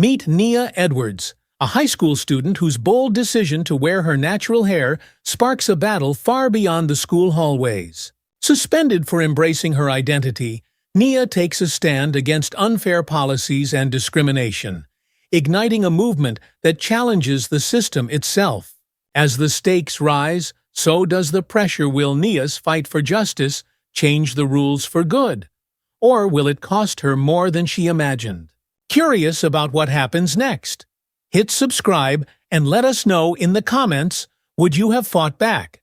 Meet Nia Edwards, a high school student whose bold decision to wear her natural hair sparks a battle far beyond the school hallways. Suspended for embracing her identity, Nia takes a stand against unfair policies and discrimination, igniting a movement that challenges the system itself. As the stakes rise, so does the pressure. Will Nia's fight for justice change the rules for good? Or will it cost her more than she imagined? Curious about what happens next? Hit subscribe and let us know in the comments, would you have fought back?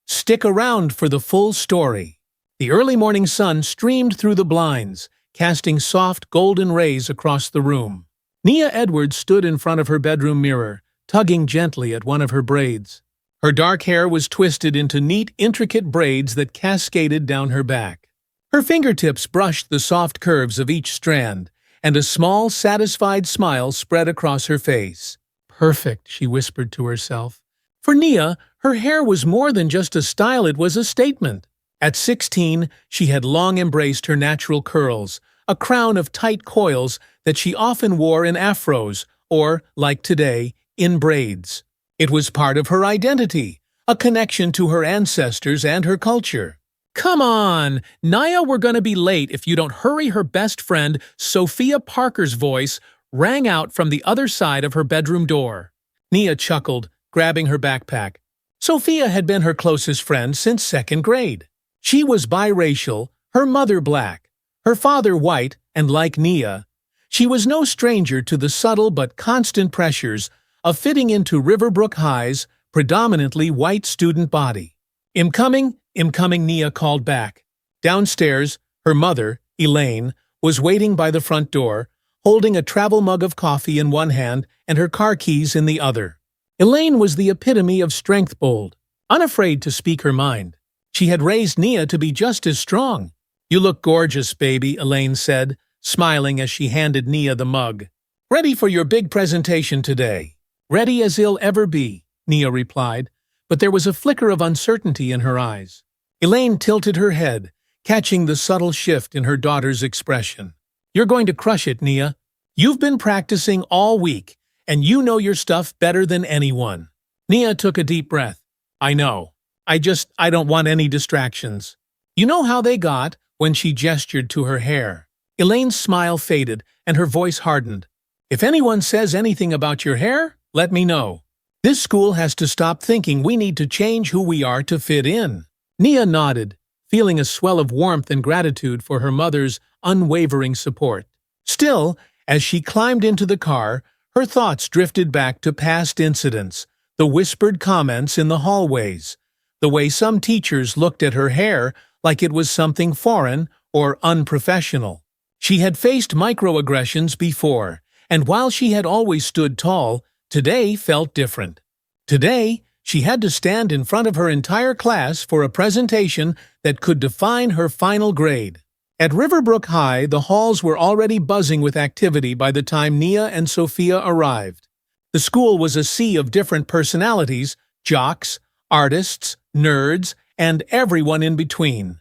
Stick around for the full story. The early morning sun streamed through the blinds, casting soft golden rays across the room. Nia Edwards stood in front of her bedroom mirror, tugging gently at one of her braids. Her dark hair was twisted into neat, intricate braids that cascaded down her back. Her fingertips brushed the soft curves of each strand, and a small, satisfied smile spread across her face. "Perfect," she whispered to herself. For Nia, her hair was more than just a style, it was a statement. At 16, she had long embraced her natural curls, a crown of tight coils that she often wore in afros, or, like today, in braids. It was part of her identity, a connection to her ancestors and her culture. "Come on, Nia, we're gonna be late if you don't hurry," her best friend, Sophia Parker's voice, rang out from the other side of her bedroom door. Nia chuckled, grabbing her backpack. Sophia had been her closest friend since second grade. She was biracial, her mother black, her father white, and like Nia, she was no stranger to the subtle but constant pressures of fitting into Riverbrook High's predominantly white student body. Incoming, Nia called back. Downstairs, her mother, Elaine, was waiting by the front door, holding a travel mug of coffee in one hand and her car keys in the other. Elaine was the epitome of strength, bold, unafraid to speak her mind. She had raised Nia to be just as strong. "You look gorgeous, baby," Elaine said, smiling as she handed Nia the mug. "Ready for your big presentation today?" "Ready as I'll ever be," Nia replied, but there was a flicker of uncertainty in her eyes. Elaine tilted her head, catching the subtle shift in her daughter's expression. "You're going to crush it, Nia. You've been practicing all week, and you know your stuff better than anyone." Nia took a deep breath. "I know. I don't want any distractions." "You know how they got," when she gestured to her hair. Elaine's smile faded, and her voice hardened. "If anyone says anything about your hair, let me know. This school has to stop thinking we need to change who we are to fit in." Nia nodded, feeling a swell of warmth and gratitude for her mother's unwavering support. Still, as she climbed into the car, her thoughts drifted back to past incidents, the whispered comments in the hallways, the way some teachers looked at her hair like it was something foreign or unprofessional. She had faced microaggressions before, and while she had always stood tall, today felt different. Today, she had to stand in front of her entire class for a presentation that could define her final grade. At Riverbrook High, the halls were already buzzing with activity by the time Nia and Sophia arrived. The school was a sea of different personalities, jocks, artists, nerds, and everyone in between.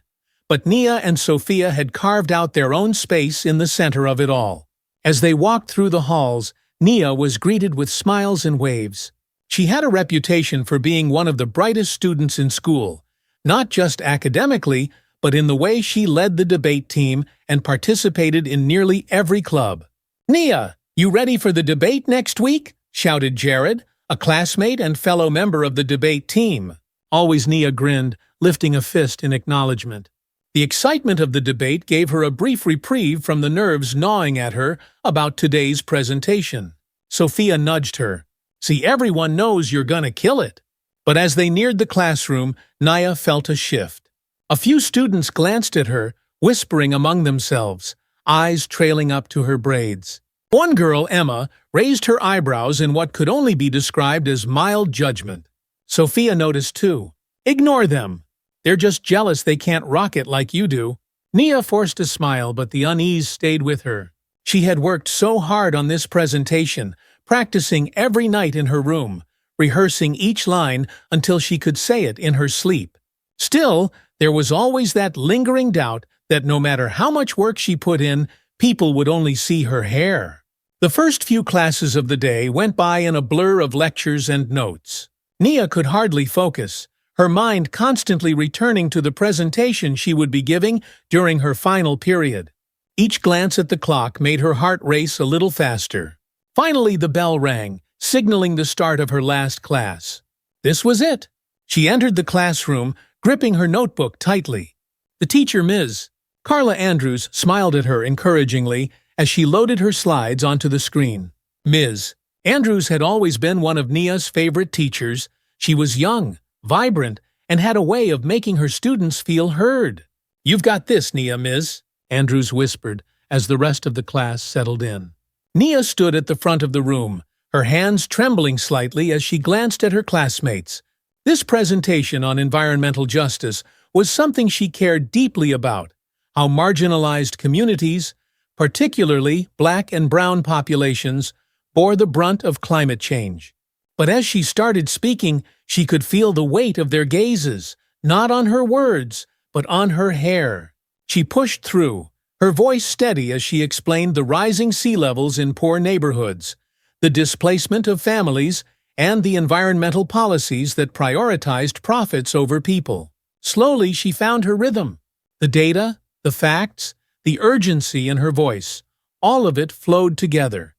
But Nia and Sophia had carved out their own space in the center of it all. As they walked through the halls, Nia was greeted with smiles and waves. She had a reputation for being one of the brightest students in school, not just academically, but in the way she led the debate team and participated in nearly every club. "Nia, you ready for the debate next week?" shouted Jared, a classmate and fellow member of the debate team. Always Nia grinned, lifting a fist in acknowledgement. The excitement of the debate gave her a brief reprieve from the nerves gnawing at her about today's presentation. Sophia nudged her. "See, everyone knows you're gonna kill it." But as they neared the classroom, Nia felt a shift. A few students glanced at her, whispering among themselves, eyes trailing up to her braids. One girl, Emma, raised her eyebrows in what could only be described as mild judgment. Sophia noticed too. "Ignore them. They're just jealous they can't rock it like you do." Nia forced a smile, but the unease stayed with her. She had worked so hard on this presentation, practicing every night in her room, rehearsing each line until she could say it in her sleep. Still, there was always that lingering doubt that no matter how much work she put in, people would only see her hair. The first few classes of the day went by in a blur of lectures and notes. Nia could hardly focus, her mind constantly returning to the presentation she would be giving during her final period. Each glance at the clock made her heart race a little faster. Finally, the bell rang, signaling the start of her last class. This was it. She entered the classroom, gripping her notebook tightly. The teacher, Ms. Carla Andrews, smiled at her encouragingly as she loaded her slides onto the screen. Ms. Andrews had always been one of Nia's favorite teachers. She was young, vibrant, and had a way of making her students feel heard. "You've got this, Nia, Ms." Andrews whispered as the rest of the class settled in. Nia stood at the front of the room, her hands trembling slightly as she glanced at her classmates. This presentation on environmental justice was something she cared deeply about, how marginalized communities, particularly Black and brown populations, bore the brunt of climate change. But as she started speaking, she could feel the weight of their gazes, not on her words, but on her hair. She pushed through, her voice steady as she explained the rising sea levels in poor neighborhoods, the displacement of families, and the environmental policies that prioritized profits over people. Slowly, she found her rhythm. The data, the facts, the urgency in her voice, all of it flowed together.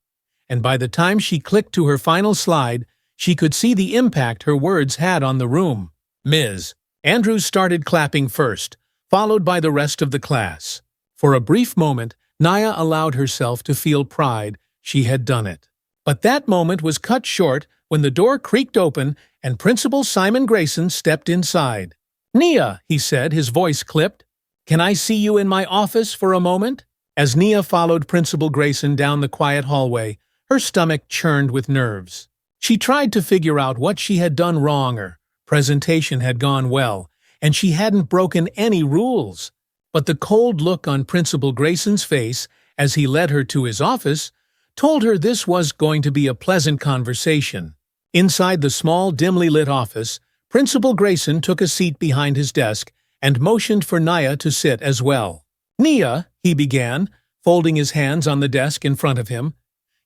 And by the time she clicked to her final slide, she could see the impact her words had on the room. Ms. Andrews started clapping first, followed by the rest of the class. For a brief moment, Nia allowed herself to feel pride she had done it. But that moment was cut short when the door creaked open and Principal Simon Grayson stepped inside. "Nia," he said, his voice clipped, "can I see you in my office for a moment?" As Nia followed Principal Grayson down the quiet hallway, her stomach churned with nerves. She tried to figure out what she had done wrong. Her presentation had gone well, and she hadn't broken any rules. But the cold look on Principal Grayson's face as he led her to his office told her this was going to be a pleasant conversation. Inside the small, dimly lit office, Principal Grayson took a seat behind his desk and motioned for Nia to sit as well. "Nia," he began, folding his hands on the desk in front of him,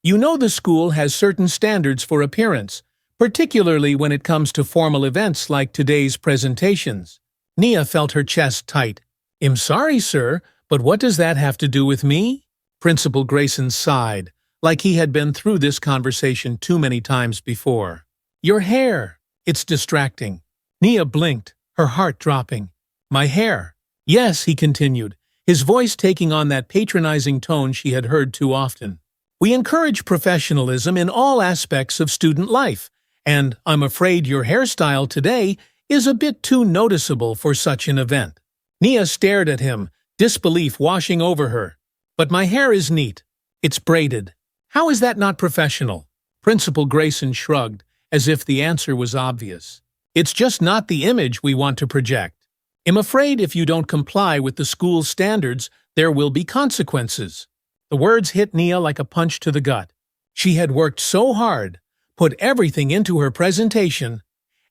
"you know the school has certain standards for appearance, particularly when it comes to formal events like today's presentations." Nia felt her chest tight. "I'm sorry, sir, but what does that have to do with me?" Principal Grayson sighed, like he had been through this conversation too many times before. "Your hair. It's distracting." Nia blinked, her heart dropping. "My hair." "Yes," he continued, his voice taking on that patronizing tone she had heard too often. "We encourage professionalism in all aspects of student life, and I'm afraid your hairstyle today is a bit too noticeable for such an event." Nia stared at him, disbelief washing over her. "But my hair is neat. It's braided. How is that not professional?" Principal Grayson shrugged, as if the answer was obvious. "It's just not the image we want to project. I'm afraid if you don't comply with the school's standards, there will be consequences." The words hit Nia like a punch to the gut. She had worked so hard, put everything into her presentation,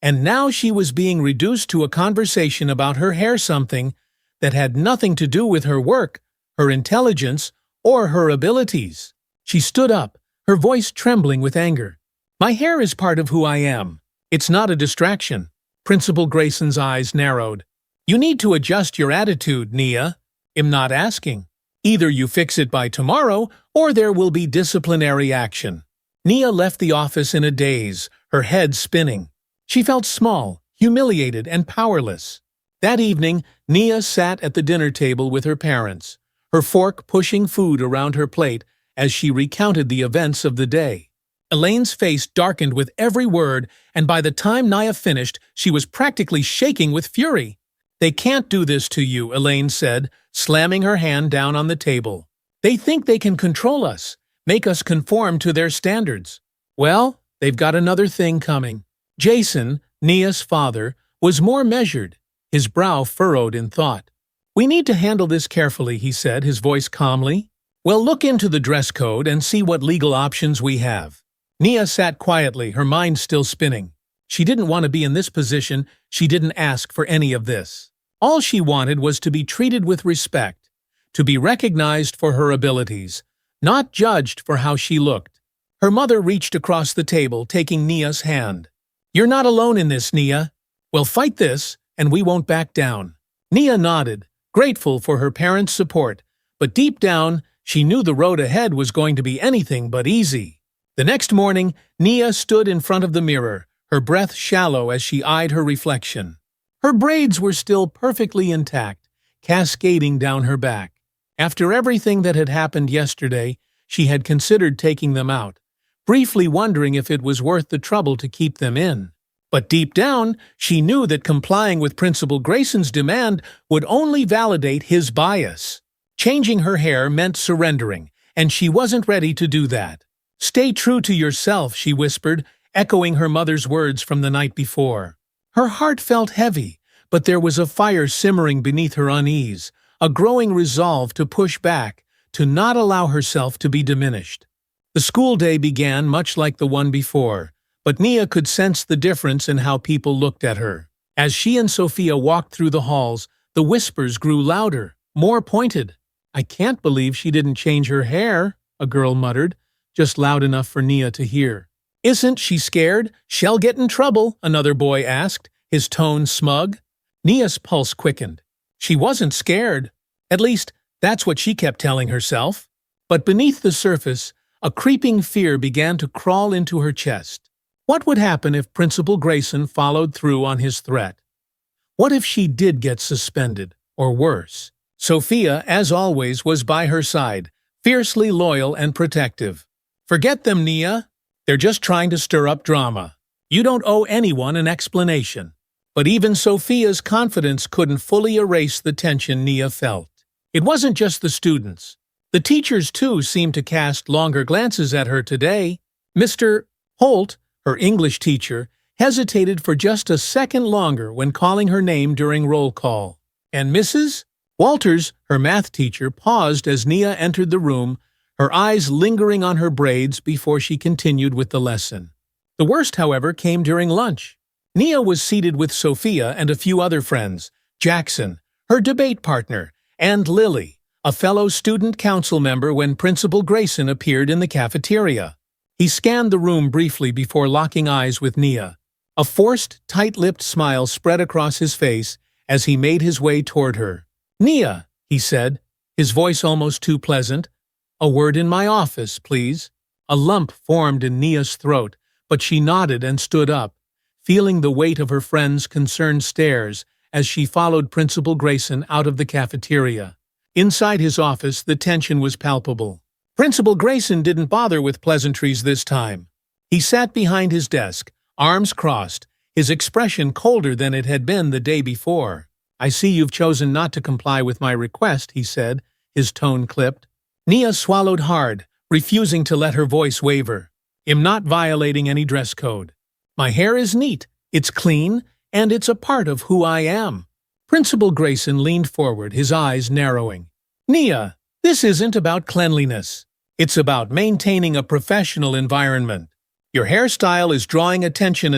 and now she was being reduced to a conversation about her hair, something that had nothing to do with her work, her intelligence, or her abilities. She stood up, her voice trembling with anger. "My hair is part of who I am. It's not a distraction." Principal Grayson's eyes narrowed. "You need to adjust your attitude, Nia. I'm not asking. Either you fix it by tomorrow, or there will be disciplinary action." Nia left the office in a daze, her head spinning. She felt small, humiliated, and powerless. That evening, Nia sat at the dinner table with her parents, her fork pushing food around her plate as she recounted the events of the day. Elaine's face darkened with every word, and by the time Nia finished, she was practically shaking with fury. "They can't do this to you," Elaine said, slamming her hand down on the table. "They think they can control us, make us conform to their standards. Well, they've got another thing coming." Jason, Nia's father, was more measured, his brow furrowed in thought. "We need to handle this carefully," he said, his voice calmly. "We'll look into the dress code and see what legal options we have." Nia sat quietly, her mind still spinning. She didn't want to be in this position, she didn't ask for any of this. All she wanted was to be treated with respect, to be recognized for her abilities, not judged for how she looked. Her mother reached across the table, taking Nia's hand. "You're not alone in this, Nia. We'll fight this, and we won't back down." Nia nodded, grateful for her parents' support, but deep down, she knew the road ahead was going to be anything but easy. The next morning, Nia stood in front of the mirror, her breath shallow as she eyed her reflection. Her braids were still perfectly intact, cascading down her back. After everything that had happened yesterday, she had considered taking them out, briefly wondering if it was worth the trouble to keep them in. But deep down, she knew that complying with Principal Grayson's demand would only validate his bias. Changing her hair meant surrendering, and she wasn't ready to do that. "Stay true to yourself," she whispered, echoing her mother's words from the night before. Her heart felt heavy, but there was a fire simmering beneath her unease, a growing resolve to push back, to not allow herself to be diminished. The school day began much like the one before, but Nia could sense the difference in how people looked at her. As she and Sophia walked through the halls, the whispers grew louder, more pointed. "I can't believe she didn't change her hair," a girl muttered, just loud enough for Nia to hear. "Isn't she scared? She'll get in trouble," another boy asked, his tone smug. Nia's pulse quickened. She wasn't scared. At least, that's what she kept telling herself. But beneath the surface, a creeping fear began to crawl into her chest. What would happen if Principal Grayson followed through on his threat? What if she did get suspended, or worse? Sophia, as always, was by her side, fiercely loyal and protective. "Forget them, Nia. They're just trying to stir up drama. You don't owe anyone an explanation." But even Sophia's confidence couldn't fully erase the tension Nia felt. It wasn't just the students. The teachers, too, seemed to cast longer glances at her today. Mr. Holt, her English teacher, hesitated for just a second longer when calling her name during roll call. And Mrs. Walters, her math teacher, paused as Nia entered the room, her eyes lingering on her braids before she continued with the lesson. The worst, however, came during lunch. Nia was seated with Sophia and a few other friends, Jackson, her debate partner, and Lily, a fellow student council member, when Principal Grayson appeared in the cafeteria. He scanned the room briefly before locking eyes with Nia. A forced, tight-lipped smile spread across his face as he made his way toward her. "Nia," he said, his voice almost too pleasant, "a word in my office, please." A lump formed in Nia's throat, but she nodded and stood up, feeling the weight of her friend's concerned stares as she followed Principal Grayson out of the cafeteria. Inside his office, the tension was palpable. Principal Grayson didn't bother with pleasantries this time. He sat behind his desk, arms crossed, his expression colder than it had been the day before. "I see you've chosen not to comply with my request," he said, his tone clipped. Nia swallowed hard, refusing to let her voice waver. "I'm not violating any dress code. My hair is neat, it's clean, and it's a part of who I am." Principal Grayson leaned forward, his eyes narrowing. "Nia, this isn't about cleanliness. It's about maintaining a professional environment. Your hairstyle is drawing attention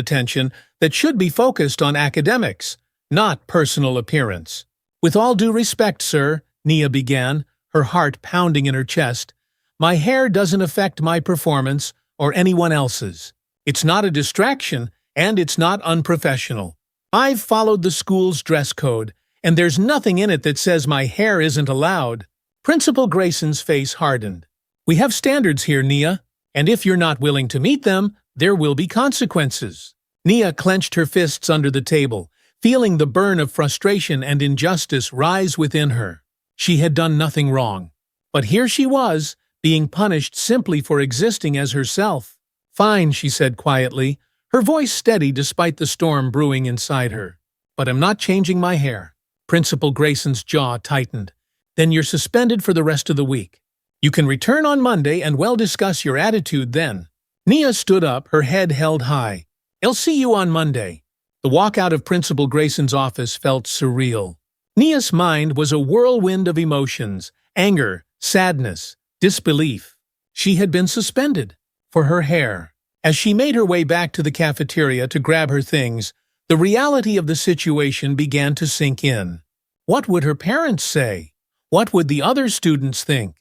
that should be focused on academics, not personal appearance." "With all due respect, sir," Nia began, her heart pounding in her chest, "my hair doesn't affect my performance or anyone else's. It's not a distraction, and it's not unprofessional. I've followed the school's dress code, and there's nothing in it that says my hair isn't allowed." Principal Grayson's face hardened. "We have standards here, Nia, and if you're not willing to meet them, there will be consequences." Nia clenched her fists under the table, feeling the burn of frustration and injustice rise within her. She had done nothing wrong. But here she was, being punished simply for existing as herself. "Fine," she said quietly, her voice steady despite the storm brewing inside her. "But I'm not changing my hair." Principal Grayson's jaw tightened. "Then you're suspended for the rest of the week. You can return on Monday and we'll discuss your attitude then." Nia stood up, her head held high. "I'll see you on Monday." The walk out of Principal Grayson's office felt surreal. Nia's mind was a whirlwind of emotions: anger, sadness, disbelief. She had been suspended for her hair. As she made her way back to the cafeteria to grab her things, the reality of the situation began to sink in. What would her parents say? What would the other students think?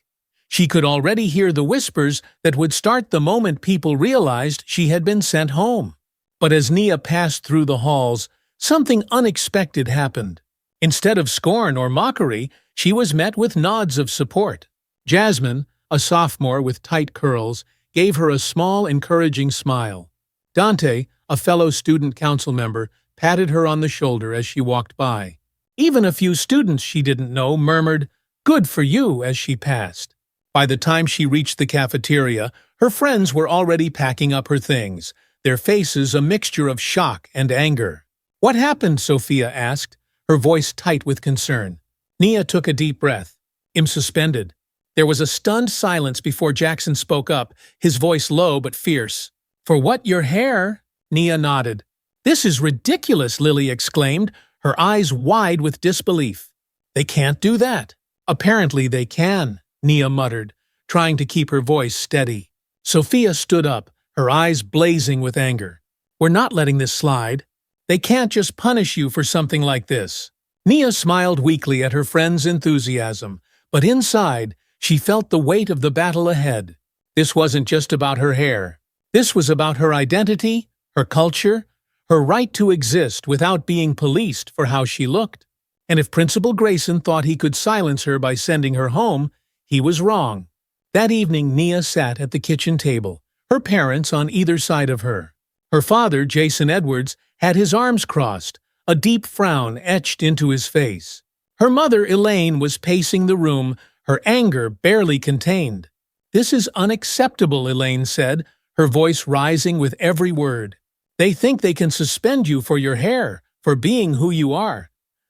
She could already hear the whispers that would start the moment people realized she had been sent home. But as Nia passed through the halls, something unexpected happened. Instead of scorn or mockery, she was met with nods of support. Jasmine, a sophomore with tight curls, gave her a small, encouraging smile. Dante, a fellow student council member, patted her on the shoulder as she walked by. Even a few students she didn't know murmured, "Good for you," as she passed. By the time she reached the cafeteria, her friends were already packing up her things, their faces a mixture of shock and anger. "What happened?" Sophia asked, her voice tight with concern. Nia took a deep breath. "I'm suspended." There was a stunned silence before Jackson spoke up, his voice low but fierce. "For what, your hair?" Nia nodded. "This is ridiculous," Lily exclaimed, her eyes wide with disbelief. "They can't do that." "Apparently they can," Nia muttered, trying to keep her voice steady. Sophia stood up, her eyes blazing with anger. "We're not letting this slide. They can't just punish you for something like this." Nia smiled weakly at her friend's enthusiasm, but inside, she felt the weight of the battle ahead. This wasn't just about her hair. This was about her identity, her culture, her right to exist without being policed for how she looked. And if Principal Grayson thought he could silence her by sending her home, he was wrong. That evening, Nia sat at the kitchen table, her parents on either side of her. Her father, Jason Edwards, had his arms crossed, a deep frown etched into his face. Her mother, Elaine, was pacing the room, her anger barely contained. "This is unacceptable," Elaine said, her voice rising with every word. "They think they can suspend you for your hair, for being who you are.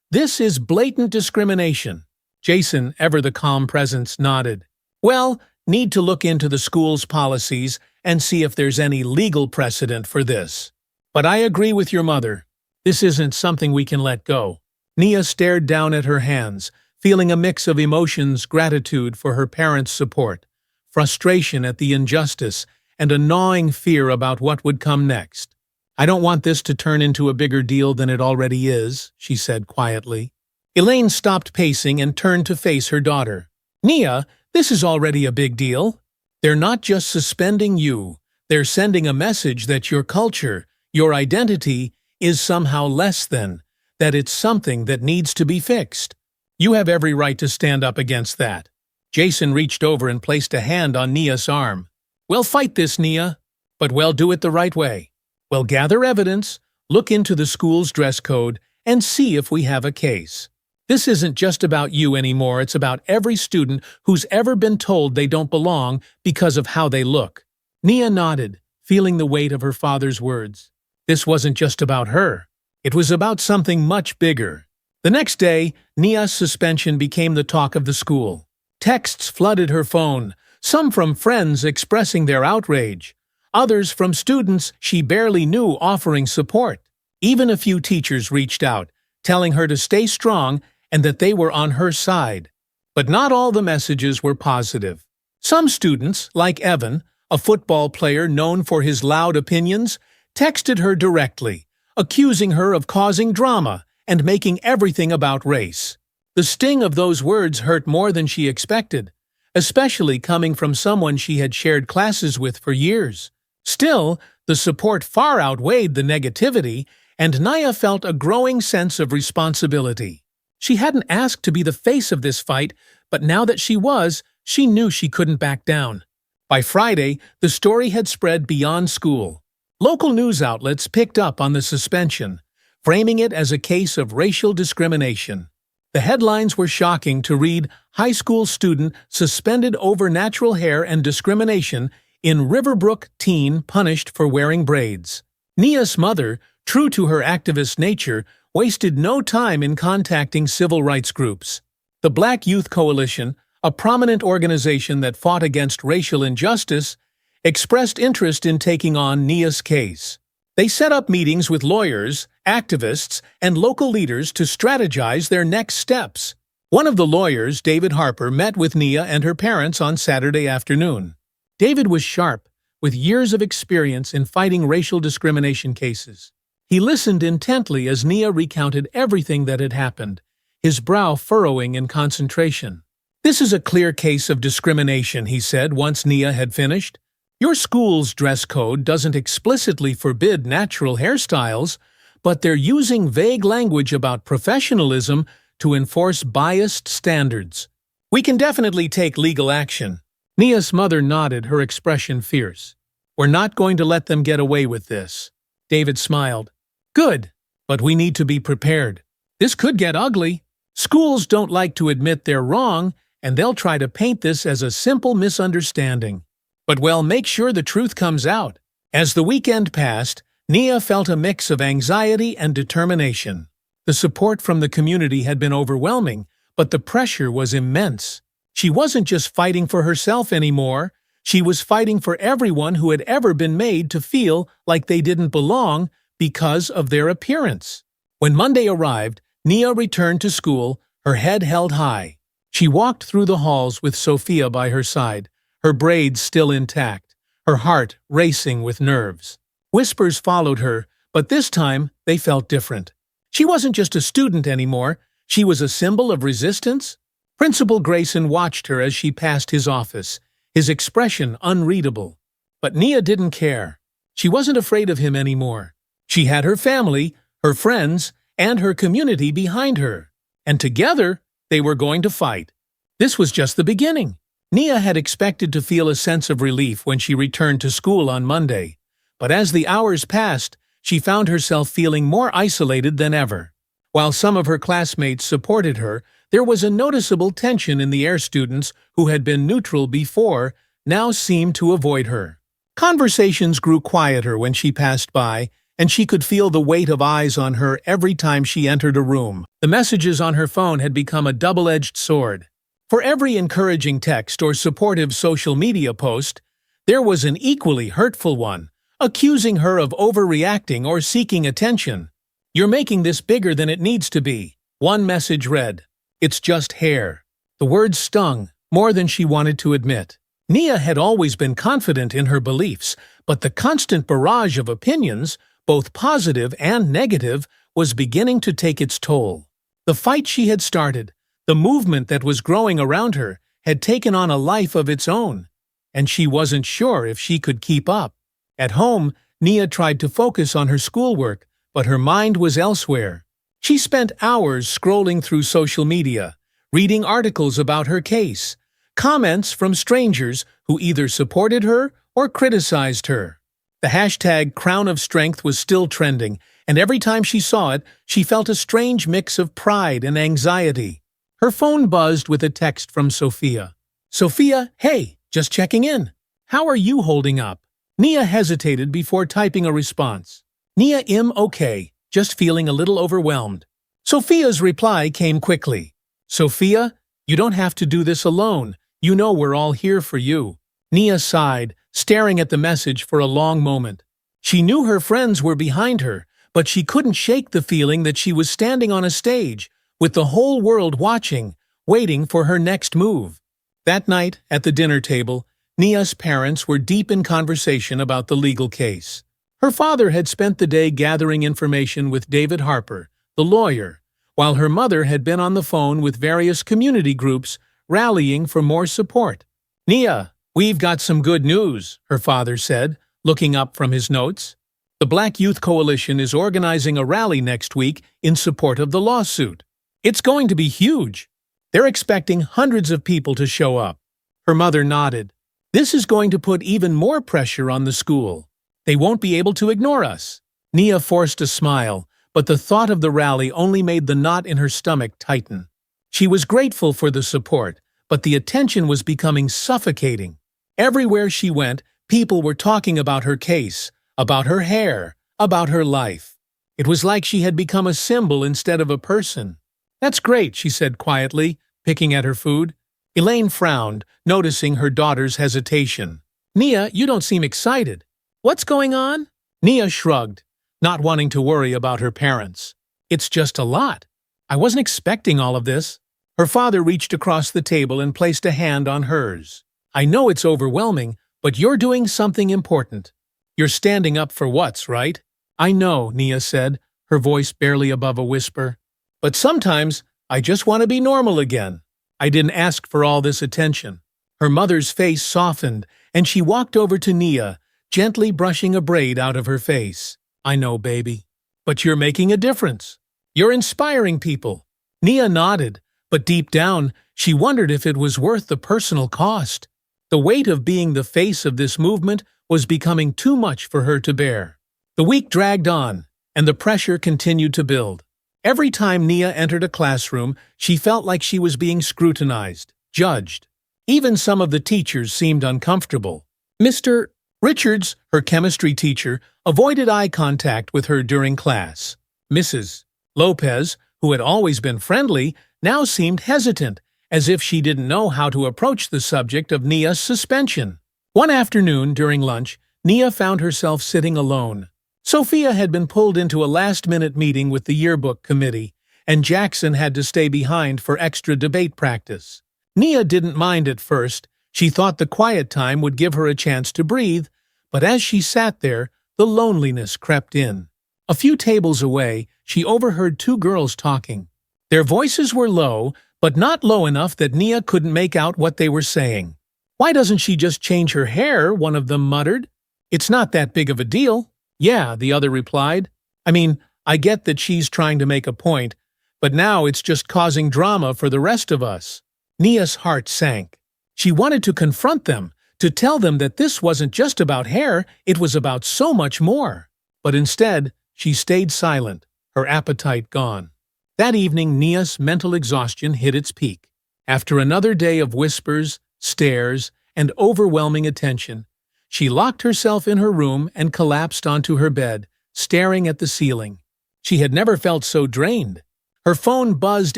This is blatant discrimination." Jason, ever the calm presence, nodded. "Well, need to look into the school's policies and see if there's any legal precedent for this. But I agree with your mother. This isn't something we can let go." Nia stared down at her hands, feeling a mix of emotions: gratitude for her parents' support, frustration at the injustice, and a gnawing fear about what would come next. "I don't want this to turn into a bigger deal than it already is," she said quietly. Elaine stopped pacing and turned to face her daughter. "Nia, this is already a big deal. They're not just suspending you. They're sending a message that your culture, your identity, is somehow less than, that it's something that needs to be fixed. You have every right to stand up against that." Jason reached over and placed a hand on Nia's arm. "We'll fight this, Nia, but we'll do it the right way. We'll gather evidence, look into the school's dress code, and see if we have a case. This isn't just about you anymore, it's about every student who's ever been told they don't belong because of how they look." Nia nodded, feeling the weight of her father's words. This wasn't just about her. It was about something much bigger. The next day, Nia's suspension became the talk of the school. Texts flooded her phone, some from friends expressing their outrage, others from students she barely knew offering support. Even a few teachers reached out, telling her to stay strong and that they were on her side. But not all the messages were positive. Some students, like Evan, a football player known for his loud opinions, texted her directly, accusing her of causing drama and making everything about race. The sting of those words hurt more than she expected, especially coming from someone she had shared classes with for years. Still, the support far outweighed the negativity, and Nia felt a growing sense of responsibility. She hadn't asked to be the face of this fight, but now that she was, she knew she couldn't back down. By Friday, the story had spread beyond school. Local news outlets picked up on the suspension, framing it as a case of racial discrimination. The headlines were shocking to read: "High school student suspended over natural hair and discrimination in Riverbrook teen punished for wearing braids." Nia's mother, true to her activist nature, wasted no time in contacting civil rights groups. The Black Youth Coalition, a prominent organization that fought against racial injustice, expressed interest in taking on Nia's case. They set up meetings with lawyers, activists, and local leaders to strategize their next steps. One of the lawyers, David Harper, met with Nia and her parents on Saturday afternoon. David was sharp, with years of experience in fighting racial discrimination cases. He listened intently as Nia recounted everything that had happened, his brow furrowing in concentration. "This is a clear case of discrimination," he said once Nia had finished. "Your school's dress code doesn't explicitly forbid natural hairstyles, but they're using vague language about professionalism to enforce biased standards. We can definitely take legal action." Nia's mother nodded, her expression fierce. "We're not going to let them get away with this." David smiled. "Good, but we need to be prepared. This could get ugly. Schools don't like to admit they're wrong, and they'll try to paint this as a simple misunderstanding. But we'll make sure the truth comes out." As the weekend passed, Nia felt a mix of anxiety and determination. The support from the community had been overwhelming, but the pressure was immense. She wasn't just fighting for herself anymore. She was fighting for everyone who had ever been made to feel like they didn't belong because of their appearance. When Monday arrived, Nia returned to school, her head held high. She walked through the halls with Sophia by her side, her braids still intact, her heart racing with nerves. Whispers followed her, but this time they felt different. She wasn't just a student anymore, she was a symbol of resistance. Principal Grayson watched her as she passed his office, his expression unreadable. But Nia didn't care. She wasn't afraid of him anymore. She had her family, her friends, and her community behind her. And together, they were going to fight. This was just the beginning. Nia had expected to feel a sense of relief when she returned to school on Monday. But as the hours passed, she found herself feeling more isolated than ever. While some of her classmates supported her, there was a noticeable tension in the air. Students who had been neutral before now seemed to avoid her. Conversations grew quieter when she passed by, and she could feel the weight of eyes on her every time she entered a room. The messages on her phone had become a double-edged sword. For every encouraging text or supportive social media post, there was an equally hurtful one, accusing her of overreacting or seeking attention. "You're making this bigger than it needs to be," one message read. "It's just hair." The words stung more than she wanted to admit. Nia had always been confident in her beliefs, but the constant barrage of opinions, both positive and negative, was beginning to take its toll. The fight she had started, the movement that was growing around her, had taken on a life of its own, and she wasn't sure if she could keep up. At home, Nia tried to focus on her schoolwork, but her mind was elsewhere. She spent hours scrolling through social media, reading articles about her case, comments from strangers who either supported her or criticized her. The hashtag Crown of Strength was still trending, and every time she saw it, she felt a strange mix of pride and anxiety. Her phone buzzed with a text from Sophia. "Sophia, hey, just checking in. How are you holding up?" Nia hesitated before typing a response. "Nia, okay, just feeling a little overwhelmed." Sophia's reply came quickly. "Sophia, you don't have to do this alone. You know we're all here for you." Nia sighed, staring at the message for a long moment. She knew her friends were behind her, but she couldn't shake the feeling that she was standing on a stage, with the whole world watching, waiting for her next move. That night, at the dinner table, Nia's parents were deep in conversation about the legal case. Her father had spent the day gathering information with David Harper, the lawyer, while her mother had been on the phone with various community groups, rallying for more support. "Nia, we've got some good news," her father said, looking up from his notes. "The Black Youth Coalition is organizing a rally next week in support of the lawsuit. It's going to be huge. They're expecting hundreds of people to show up." Her mother nodded. "This is going to put even more pressure on the school. They won't be able to ignore us." Nia forced a smile, but the thought of the rally only made the knot in her stomach tighten. She was grateful for the support, but the attention was becoming suffocating. Everywhere she went, people were talking about her case, about her hair, about her life. It was like she had become a symbol instead of a person. "That's great," she said quietly, picking at her food. Elaine frowned, noticing her daughter's hesitation. "Nia, you don't seem excited. What's going on?" Nia shrugged, not wanting to worry about her parents. "It's just a lot. I wasn't expecting all of this." Her father reached across the table and placed a hand on hers. "I know it's overwhelming, but you're doing something important. You're standing up for what's right." "I know," Nia said, her voice barely above a whisper. "But sometimes I just want to be normal again. I didn't ask for all this attention." Her mother's face softened, and she walked over to Nia, gently brushing a braid out of her face. "I know, baby. But you're making a difference. You're inspiring people." Nia nodded, but deep down, she wondered if it was worth the personal cost. The weight of being the face of this movement was becoming too much for her to bear. The week dragged on, and the pressure continued to build. Every time Nia entered a classroom, she felt like she was being scrutinized, judged. Even some of the teachers seemed uncomfortable. Mr. Richards, her chemistry teacher, avoided eye contact with her during class. Mrs. Lopez, who had always been friendly, now seemed hesitant, as if she didn't know how to approach the subject of Nia's suspension. One afternoon, during lunch, Nia found herself sitting alone. Sophia had been pulled into a last-minute meeting with the yearbook committee, and Jackson had to stay behind for extra debate practice. Nia didn't mind at first. She thought the quiet time would give her a chance to breathe, but as she sat there, the loneliness crept in. A few tables away, she overheard two girls talking. Their voices were low, but not low enough that Nia couldn't make out what they were saying. "Why doesn't she just change her hair?" one of them muttered. "It's not that big of a deal." "Yeah," the other replied. "I mean, I get that she's trying to make a point, but now it's just causing drama for the rest of us." Nia's heart sank. She wanted to confront them, to tell them that this wasn't just about hair, it was about so much more. But instead, she stayed silent, her appetite gone. That evening, Nia's mental exhaustion hit its peak. After another day of whispers, stares, and overwhelming attention, she locked herself in her room and collapsed onto her bed, staring at the ceiling. She had never felt so drained. Her phone buzzed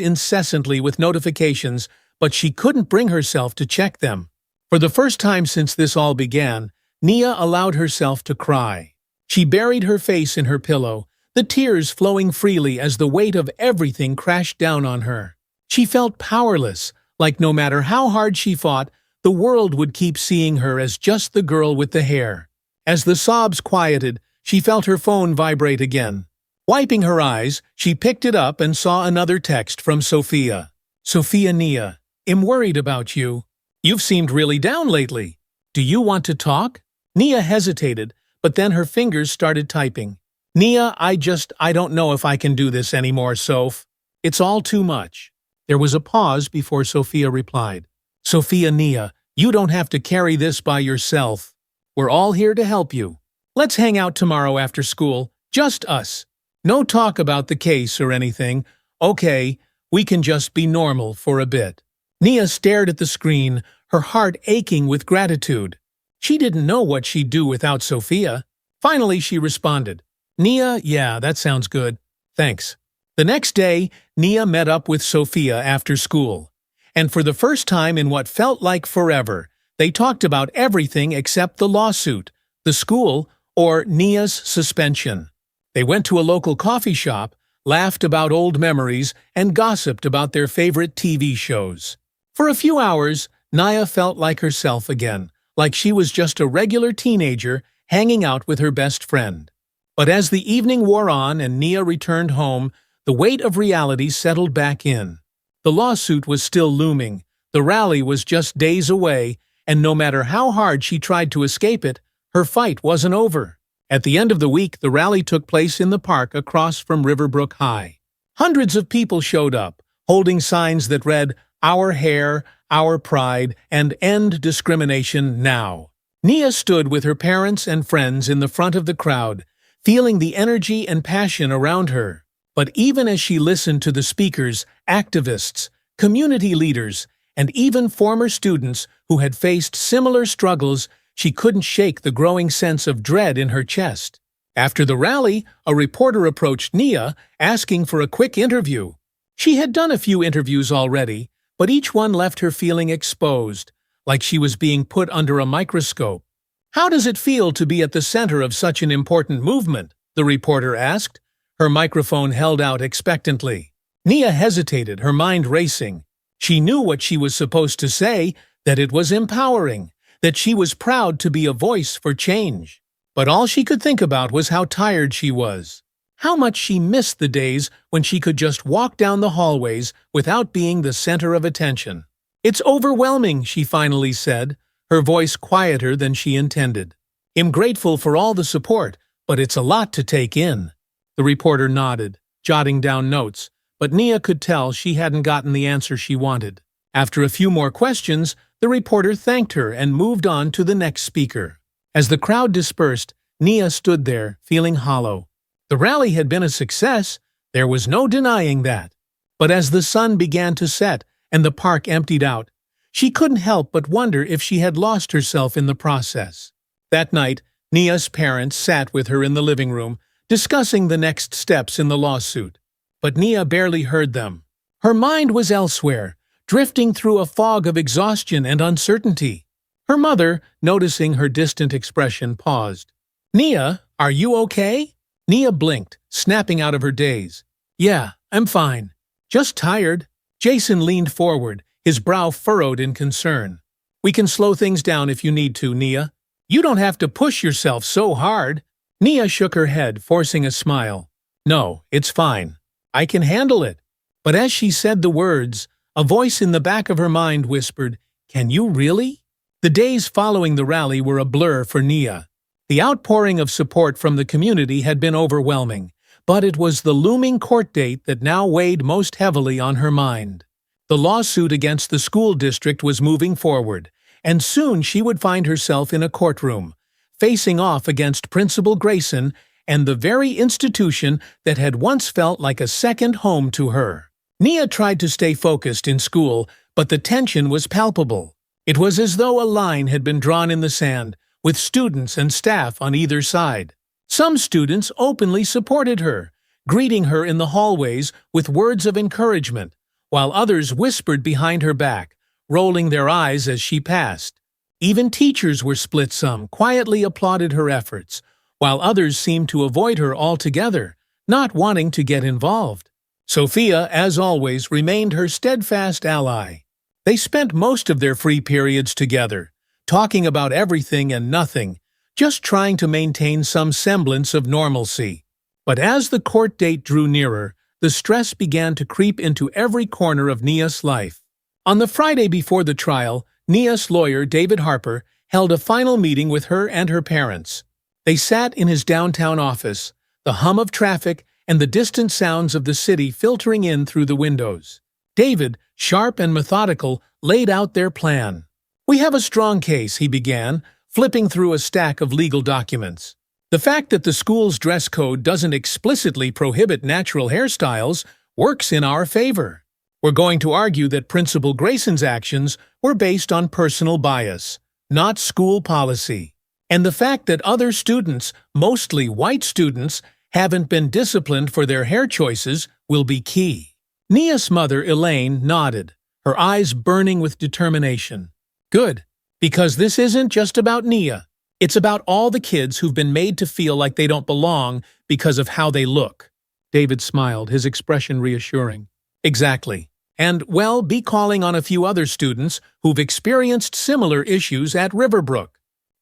incessantly with notifications, but she couldn't bring herself to check them. For the first time since this all began, Nia allowed herself to cry. She buried her face in her pillow, the tears flowing freely as the weight of everything crashed down on her. She felt powerless, like no matter how hard she fought, the world would keep seeing her as just the girl with the hair. As the sobs quieted, she felt her phone vibrate again. Wiping her eyes, she picked it up and saw another text from Sophia. "Sophia, Nia, I'm worried about you. You've seemed really down lately. Do you want to talk?" Nia hesitated, but then her fingers started typing. "Nia, I don't know if I can do this anymore, Soph. It's all too much." There was a pause before Sophia replied. "Sophia, Nia, you don't have to carry this by yourself. We're all here to help you. Let's hang out tomorrow after school, just us. No talk about the case or anything. Okay, we can just be normal for a bit." Nia stared at the screen, her heart aching with gratitude. She didn't know what she'd do without Sophia. Finally, she responded, "Nia, yeah, that sounds good. Thanks." The next day, Nia met up with Sophia after school. And for the first time in what felt like forever, they talked about everything except the lawsuit, the school, or Nia's suspension. They went to a local coffee shop, laughed about old memories, and gossiped about their favorite TV shows. For a few hours, Nia felt like herself again, like she was just a regular teenager hanging out with her best friend. But as the evening wore on and Nia returned home, the weight of reality settled back in. The lawsuit was still looming, the rally was just days away, and no matter how hard she tried to escape it, her fight wasn't over. At the end of the week, the rally took place in the park across from Riverbrook High. Hundreds of people showed up, holding signs that read, "Our hair, our pride, and end discrimination now." Nia stood with her parents and friends in the front of the crowd, feeling the energy and passion around her. But even as she listened to the speakers, activists, community leaders, and even former students who had faced similar struggles, she couldn't shake the growing sense of dread in her chest. After the rally, a reporter approached Nia, asking for a quick interview. She had done a few interviews already, but each one left her feeling exposed, like she was being put under a microscope. "How does it feel to be at the center of such an important movement?" the reporter asked, her microphone held out expectantly. Nia hesitated, her mind racing. She knew what she was supposed to say, that it was empowering, that she was proud to be a voice for change. But all she could think about was how tired she was. How much she missed the days when she could just walk down the hallways without being the center of attention. "It's overwhelming," she finally said, her voice quieter than she intended. "I'm grateful for all the support, but it's a lot to take in." The reporter nodded, jotting down notes, but Nia could tell she hadn't gotten the answer she wanted. After a few more questions, the reporter thanked her and moved on to the next speaker. As the crowd dispersed, Nia stood there, feeling hollow. The rally had been a success, there was no denying that. But as the sun began to set and the park emptied out, she couldn't help but wonder if she had lost herself in the process. That night, Nia's parents sat with her in the living room, discussing the next steps in the lawsuit. But Nia barely heard them. Her mind was elsewhere, drifting through a fog of exhaustion and uncertainty. Her mother, noticing her distant expression, paused. "Nia, are you okay?" Nia blinked, snapping out of her daze. "Yeah, I'm fine. Just tired." Jason leaned forward, his brow furrowed in concern. "We can slow things down if you need to, Nia. You don't have to push yourself so hard." Nia shook her head, forcing a smile. "No, it's fine. I can handle it." But as she said the words, a voice in the back of her mind whispered, "Can you really?" The days following the rally were a blur for Nia. The outpouring of support from the community had been overwhelming, but it was the looming court date that now weighed most heavily on her mind. The lawsuit against the school district was moving forward, and soon she would find herself in a courtroom, facing off against Principal Grayson and the very institution that had once felt like a second home to her. Nia tried to stay focused in school, but the tension was palpable. It was as though a line had been drawn in the sand, with students and staff on either side. Some students openly supported her, greeting her in the hallways with words of encouragement, while others whispered behind her back, rolling their eyes as she passed. Even teachers were split. Some quietly applauded her efforts, while others seemed to avoid her altogether, not wanting to get involved. Sophia, as always, remained her steadfast ally. They spent most of their free periods together, talking about everything and nothing, just trying to maintain some semblance of normalcy. But as the court date drew nearer, the stress began to creep into every corner of Nia's life. On the Friday before the trial, Nia's lawyer, David Harper, held a final meeting with her and her parents. They sat in his downtown office, the hum of traffic and the distant sounds of the city filtering in through the windows. David, sharp and methodical, laid out their plan. "We have a strong case," he began, flipping through a stack of legal documents. "The fact that the school's dress code doesn't explicitly prohibit natural hairstyles works in our favor. We're going to argue that Principal Grayson's actions were based on personal bias, not school policy. And the fact that other students, mostly white students, haven't been disciplined for their hair choices will be key." Nia's mother, Elaine, nodded, her eyes burning with determination. "Good, because this isn't just about Nia. It's about all the kids who've been made to feel like they don't belong because of how they look." David smiled, his expression reassuring. "Exactly. And, well, be calling on a few other students who've experienced similar issues at Riverbrook.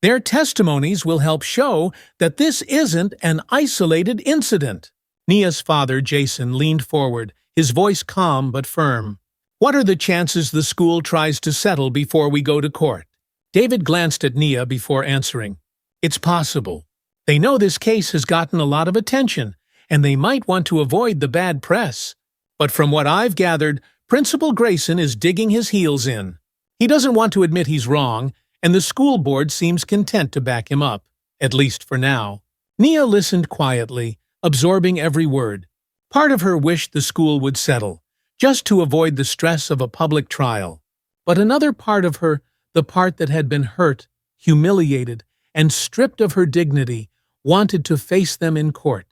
Their testimonies will help show that this isn't an isolated incident." Nia's father, Jason, leaned forward, his voice calm but firm. "What are the chances the school tries to settle before we go to court?" David glanced at Nia before answering. "It's possible. They know this case has gotten a lot of attention, and they might want to avoid the bad press. But from what I've gathered, Principal Grayson is digging his heels in. He doesn't want to admit he's wrong, and the school board seems content to back him up, at least for now." Nia listened quietly, absorbing every word. Part of her wished the school would settle, just to avoid the stress of a public trial. But another part of her, the part that had been hurt, humiliated, and stripped of her dignity, wanted to face them in court.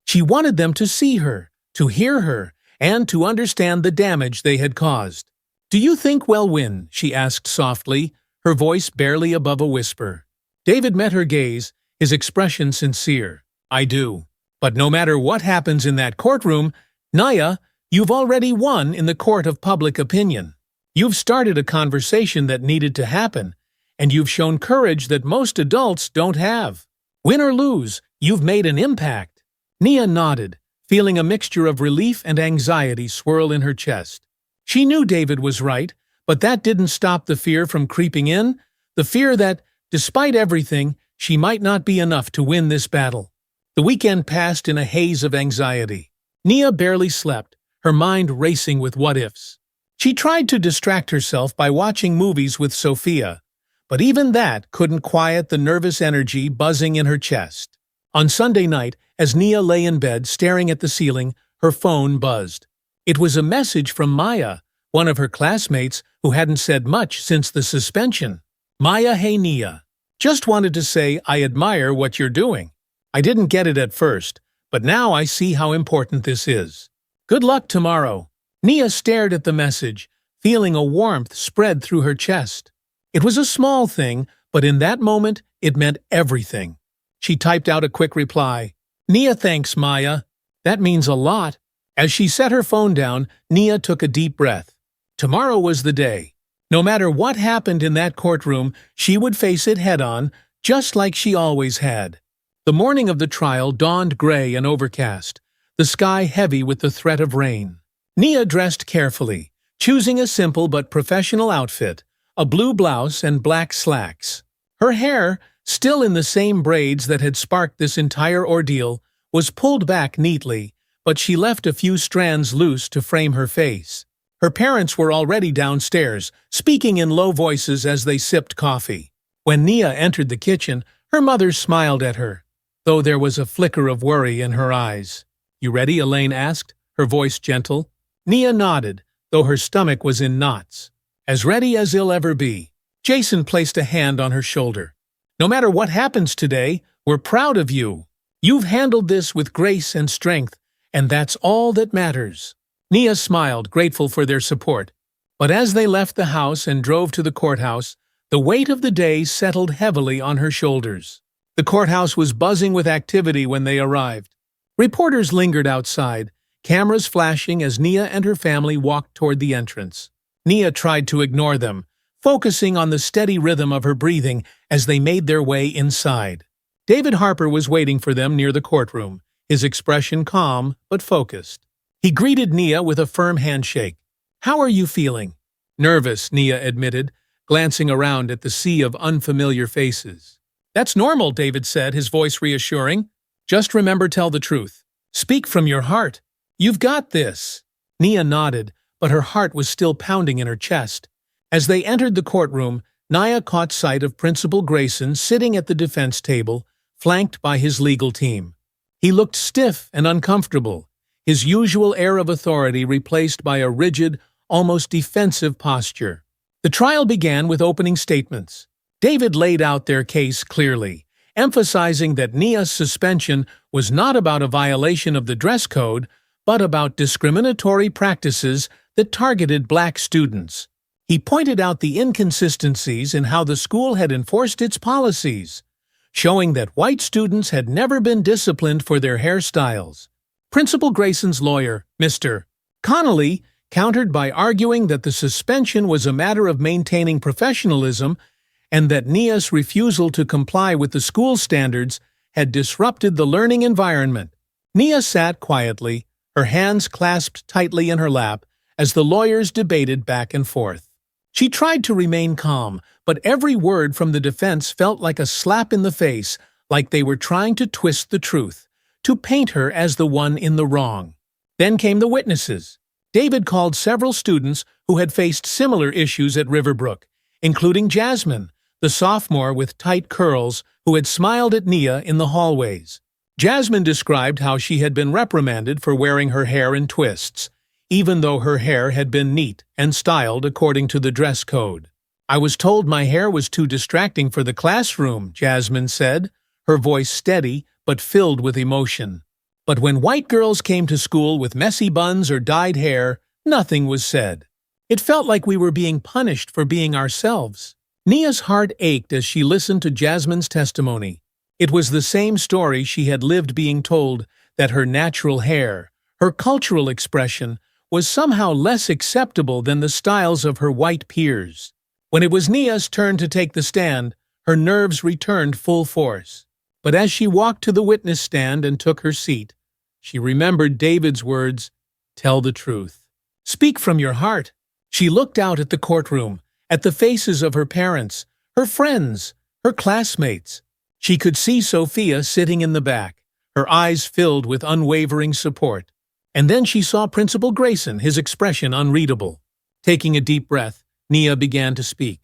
She wanted them to see her, to hear her, and to understand the damage they had caused. "Do you think we'll win?" she asked softly, her voice barely above a whisper. David met her gaze, his expression sincere. "I do. But no matter what happens in that courtroom, Nia, you've already won in the court of public opinion. You've started a conversation that needed to happen, and you've shown courage that most adults don't have. Win or lose, you've made an impact." Nia nodded, feeling a mixture of relief and anxiety swirl in her chest. She knew David was right, But that didn't stop the fear from creeping in, the fear that, despite everything, she might not be enough to win this battle. The weekend passed in a haze of anxiety. Nia barely slept, her mind racing with what-ifs. She tried to distract herself by watching movies with Sophia, but even that couldn't quiet the nervous energy buzzing in her chest. On Sunday night, as Nia lay in bed staring at the ceiling, her phone buzzed. It was a message from Maya, one of her classmates who hadn't said much since the suspension. "Maya, hey Nia. Just wanted to say I admire what you're doing. I didn't get it at first, but now I see how important this is. Good luck tomorrow." Nia stared at the message, feeling a warmth spread through her chest. It was a small thing, but in that moment, it meant everything. She typed out a quick reply. "Nia, thanks, Maya. That means a lot." As she set her phone down, Nia took a deep breath. Tomorrow was the day. No matter what happened in that courtroom, she would face it head-on, just like she always had. The morning of the trial dawned gray and overcast, the sky heavy with the threat of rain. Nia dressed carefully, choosing a simple but professional outfit, a blue blouse and black slacks. Her hair, still in the same braids that had sparked this entire ordeal, was pulled back neatly, but she left a few strands loose to frame her face. Her parents were already downstairs, speaking in low voices as they sipped coffee. When Nia entered the kitchen, her mother smiled at her, though there was a flicker of worry in her eyes. "You ready?" Elaine asked, her voice gentle. Nia nodded, though her stomach was in knots. "As ready as he'll ever be." Jason placed a hand on her shoulder. "No matter what happens today, we're proud of you. You've handled this with grace and strength, and that's all that matters." Nia smiled, grateful for their support. But as they left the house and drove to the courthouse, the weight of the day settled heavily on her shoulders. The courthouse was buzzing with activity when they arrived. Reporters lingered outside, cameras flashing as Nia and her family walked toward the entrance. Nia tried to ignore them, focusing on the steady rhythm of her breathing as they made their way inside. David Harper was waiting for them near the courtroom, his expression calm but focused. He greeted Nia with a firm handshake. "How are you feeling?" "Nervous," Nia admitted, glancing around at the sea of unfamiliar faces. "That's normal," David said, his voice reassuring. "Just remember, tell the truth. Speak from your heart. You've got this." Nia nodded, but her heart was still pounding in her chest. As they entered the courtroom, Nia caught sight of Principal Grayson sitting at the defense table, flanked by his legal team. He looked stiff and uncomfortable, his usual air of authority replaced by a rigid, almost defensive posture. The trial began with opening statements. David laid out their case clearly, emphasizing that Nia's suspension was not about a violation of the dress code, but about discriminatory practices that targeted black students. He pointed out the inconsistencies in how the school had enforced its policies, showing that white students had never been disciplined for their hairstyles. Principal Grayson's lawyer, Mr. Connolly, countered by arguing that the suspension was a matter of maintaining professionalism and that Nia's refusal to comply with the school standards had disrupted the learning environment. Nia sat quietly, her hands clasped tightly in her lap, as the lawyers debated back and forth. She tried to remain calm, but every word from the defense felt like a slap in the face, like they were trying to twist the truth, to paint her as the one in the wrong. Then came the witnesses. David called several students who had faced similar issues at Riverbrook, including Jasmine, the sophomore with tight curls who had smiled at Nia in the hallways. Jasmine described how she had been reprimanded for wearing her hair in twists, even though her hair had been neat and styled according to the dress code. "I was told my hair was too distracting for the classroom," Jasmine said, her voice steady but filled with emotion. But when white girls came to school with messy buns or dyed hair, nothing was said. It felt like we were being punished for being ourselves. Nia's heart ached as she listened to Jasmine's testimony. It was the same story she had lived being told, that her natural hair, her cultural expression, was somehow less acceptable than the styles of her white peers. When it was Nia's turn to take the stand, her nerves returned full force. But as she walked to the witness stand and took her seat, she remembered David's words, "Tell the truth. Speak from your heart." She looked out at the courtroom, at the faces of her parents, her friends, her classmates. She could see Sophia sitting in the back, her eyes filled with unwavering support. And then she saw Principal Grayson, his expression unreadable. Taking a deep breath, Nia began to speak.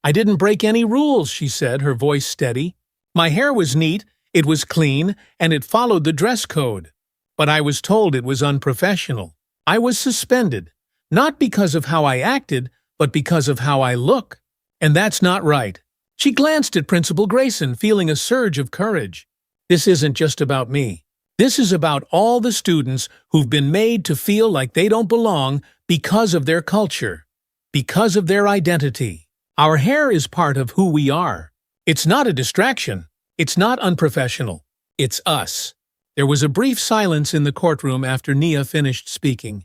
"I didn't break any rules," she said, her voice steady. "My hair was neat, it was clean, and it followed the dress code. But I was told it was unprofessional. I was suspended, not because of how I acted, but because of how I look. And that's not right." She glanced at Principal Grayson, feeling a surge of courage. "This isn't just about me. This is about all the students who've been made to feel like they don't belong because of their culture, because of their identity. Our hair is part of who we are. It's not a distraction. It's not unprofessional. It's us." There was a brief silence in the courtroom after Nia finished speaking,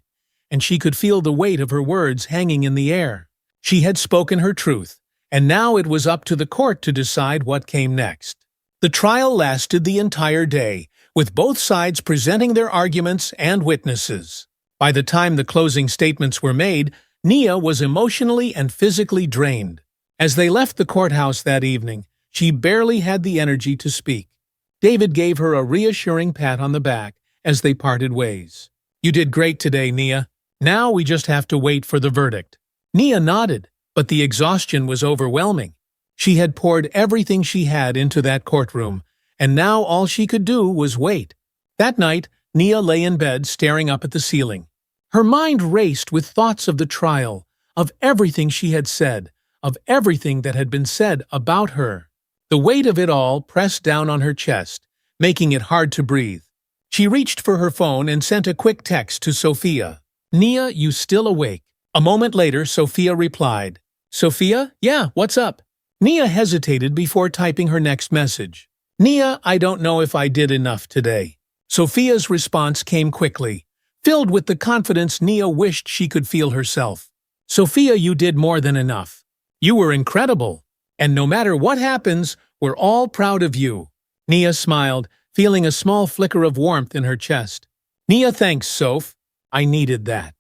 and she could feel the weight of her words hanging in the air. She had spoken her truth, and now it was up to the court to decide what came next. The trial lasted the entire day, with both sides presenting their arguments and witnesses. By the time the closing statements were made, Nia was emotionally and physically drained. As they left the courthouse that evening, she barely had the energy to speak. David gave her a reassuring pat on the back as they parted ways. "You did great today, Nia. Now we just have to wait for the verdict." Nia nodded, but the exhaustion was overwhelming. She had poured everything she had into that courtroom, and now all she could do was wait. That night, Nia lay in bed staring up at the ceiling. Her mind raced with thoughts of the trial, of everything she had said, of everything that had been said about her. The weight of it all pressed down on her chest, making it hard to breathe. She reached for her phone and sent a quick text to Sophia. "Nia, you still awake?" A moment later, Sophia replied. "Sophia? Yeah, what's up?" Nia hesitated before typing her next message. "Nia, I don't know if I did enough today." Sophia's response came quickly, filled with the confidence Nia wished she could feel herself. "Sophia, you did more than enough. You were incredible. And no matter what happens, we're all proud of you." Nia smiled, feeling a small flicker of warmth in her chest. "Nia, thanks, Soph. I needed that."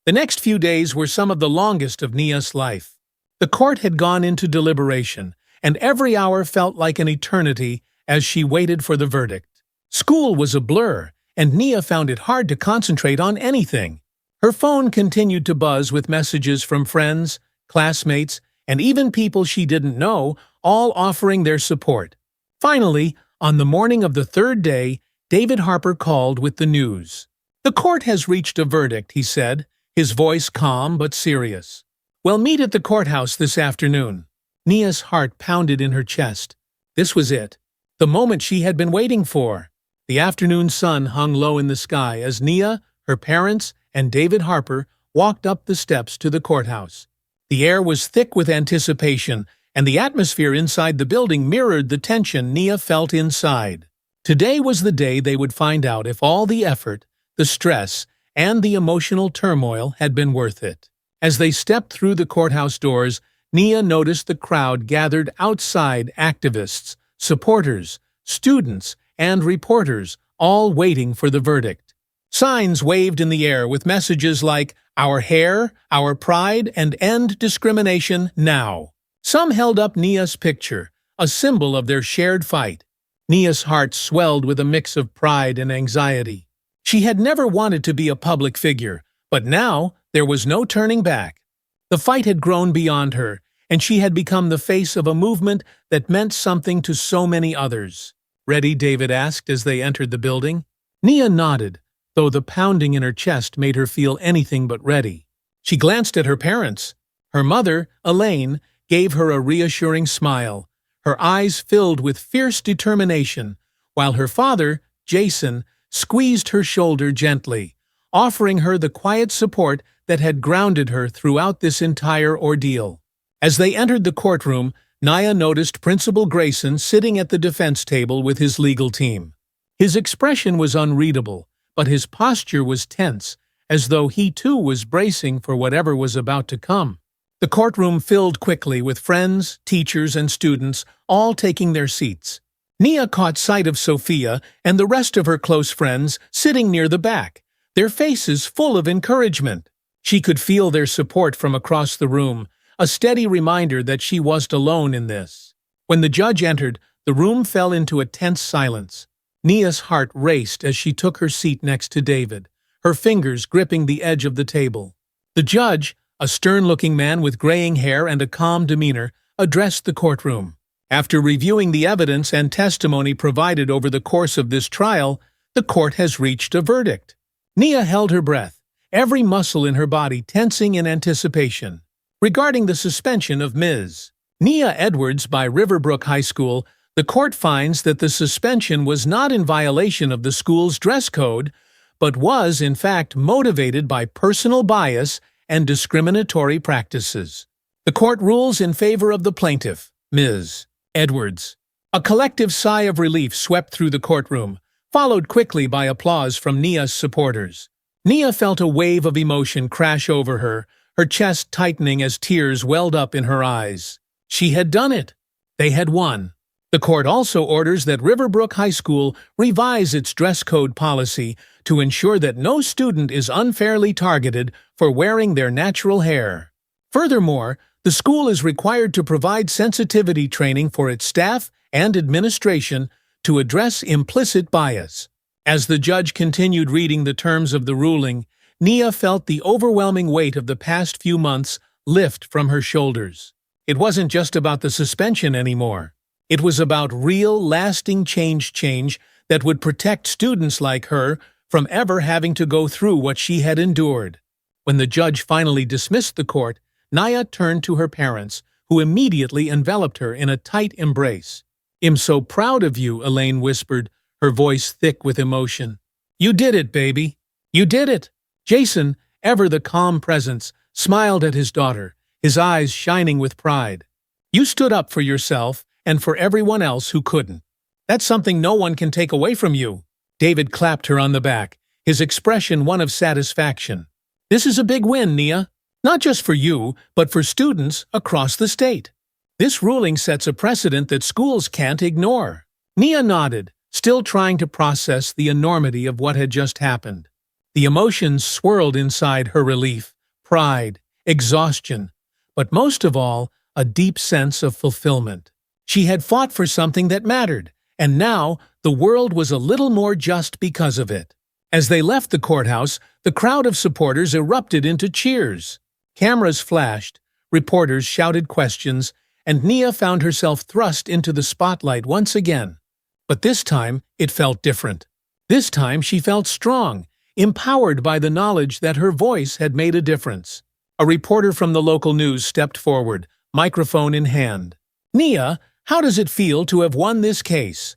The next few days were some of the longest of Nia's life. The court had gone into deliberation, and every hour felt like an eternity as she waited for the verdict. School was a blur, and Nia found it hard to concentrate on anything. Her phone continued to buzz with messages from friends, classmates, and even people she didn't know, all offering their support. Finally, on the morning of the third day, David Harper called with the news. "The court has reached a verdict," he said, his voice calm but serious. "We'll meet at the courthouse this afternoon." Nia's heart pounded in her chest. This was it, the moment she had been waiting for. The afternoon sun hung low in the sky as Nia, her parents, and David Harper walked up the steps to the courthouse. The air was thick with anticipation, and the atmosphere inside the building mirrored the tension Nia felt inside. Today was the day they would find out if all the effort, the stress, and the emotional turmoil had been worth it. As they stepped through the courthouse doors, Nia noticed the crowd gathered outside: activists, supporters, students, and reporters, all waiting for the verdict. Signs waved in the air with messages like, "Our hair, our pride, and end discrimination now." Some held up Nia's picture, a symbol of their shared fight. Nia's heart swelled with a mix of pride and anxiety. She had never wanted to be a public figure, but now there was no turning back. The fight had grown beyond her, and she had become the face of a movement that meant something to so many others. "Ready?" David asked as they entered the building. Nia nodded, though the pounding in her chest made her feel anything but ready. She glanced at her parents. Her mother, Elaine, gave her a reassuring smile, her eyes filled with fierce determination, while her father, Jason, squeezed her shoulder gently, offering her the quiet support that had grounded her throughout this entire ordeal. As they entered the courtroom, Nia noticed Principal Grayson sitting at the defense table with his legal team. His expression was unreadable, but his posture was tense, as though he too was bracing for whatever was about to come. The courtroom filled quickly with friends, teachers, and students, all taking their seats. Nia caught sight of Sophia and the rest of her close friends sitting near the back, their faces full of encouragement. She could feel their support from across the room, a steady reminder that she wasn't alone in this. When the judge entered, the room fell into a tense silence. Nia's heart raced as she took her seat next to David, her fingers gripping the edge of the table. The judge, a stern-looking man with graying hair and a calm demeanor, addressed the courtroom. After reviewing the evidence and testimony provided over the course of this trial, the court has reached a verdict. Nia held her breath, every muscle in her body tensing in anticipation. Regarding the suspension of Ms. Nia Edwards by Riverbrook High School, the court finds that the suspension was not in violation of the school's dress code, but was, in fact, motivated by personal bias and discriminatory practices. The court rules in favor of the plaintiff, Ms. Edwards. A collective sigh of relief swept through the courtroom, followed quickly by applause from Nia's supporters. Nia felt a wave of emotion crash over her, her chest tightening as tears welled up in her eyes. She had done it. They had won. The court also orders that Riverbrook High School revise its dress code policy to ensure that no student is unfairly targeted for wearing their natural hair. Furthermore, the school is required to provide sensitivity training for its staff and administration to address implicit bias. As the judge continued reading the terms of the ruling, Nia felt the overwhelming weight of the past few months lift from her shoulders. It wasn't just about the suspension anymore. It was about real, lasting change that would protect students like her from ever having to go through what she had endured. When the judge finally dismissed the court, Nia turned to her parents, who immediately enveloped her in a tight embrace. "I'm so proud of you," Elaine whispered, her voice thick with emotion. "You did it, baby. You did it." Jason, ever the calm presence, smiled at his daughter, his eyes shining with pride. "You stood up for yourself and for everyone else who couldn't. That's something no one can take away from you." David clapped her on the back, his expression one of satisfaction. "This is a big win, Nia. Not just for you, but for students across the state. This ruling sets a precedent that schools can't ignore." Nia nodded, still trying to process the enormity of what had just happened. The emotions swirled inside her: relief, pride, exhaustion, but most of all, a deep sense of fulfillment. She had fought for something that mattered, and now the world was a little more just because of it. As they left the courthouse, the crowd of supporters erupted into cheers. Cameras flashed, reporters shouted questions, and Nia found herself thrust into the spotlight once again. But this time, it felt different. This time she felt strong, empowered by the knowledge that her voice had made a difference. A reporter from the local news stepped forward, microphone in hand. "Nia, how does it feel to have won this case?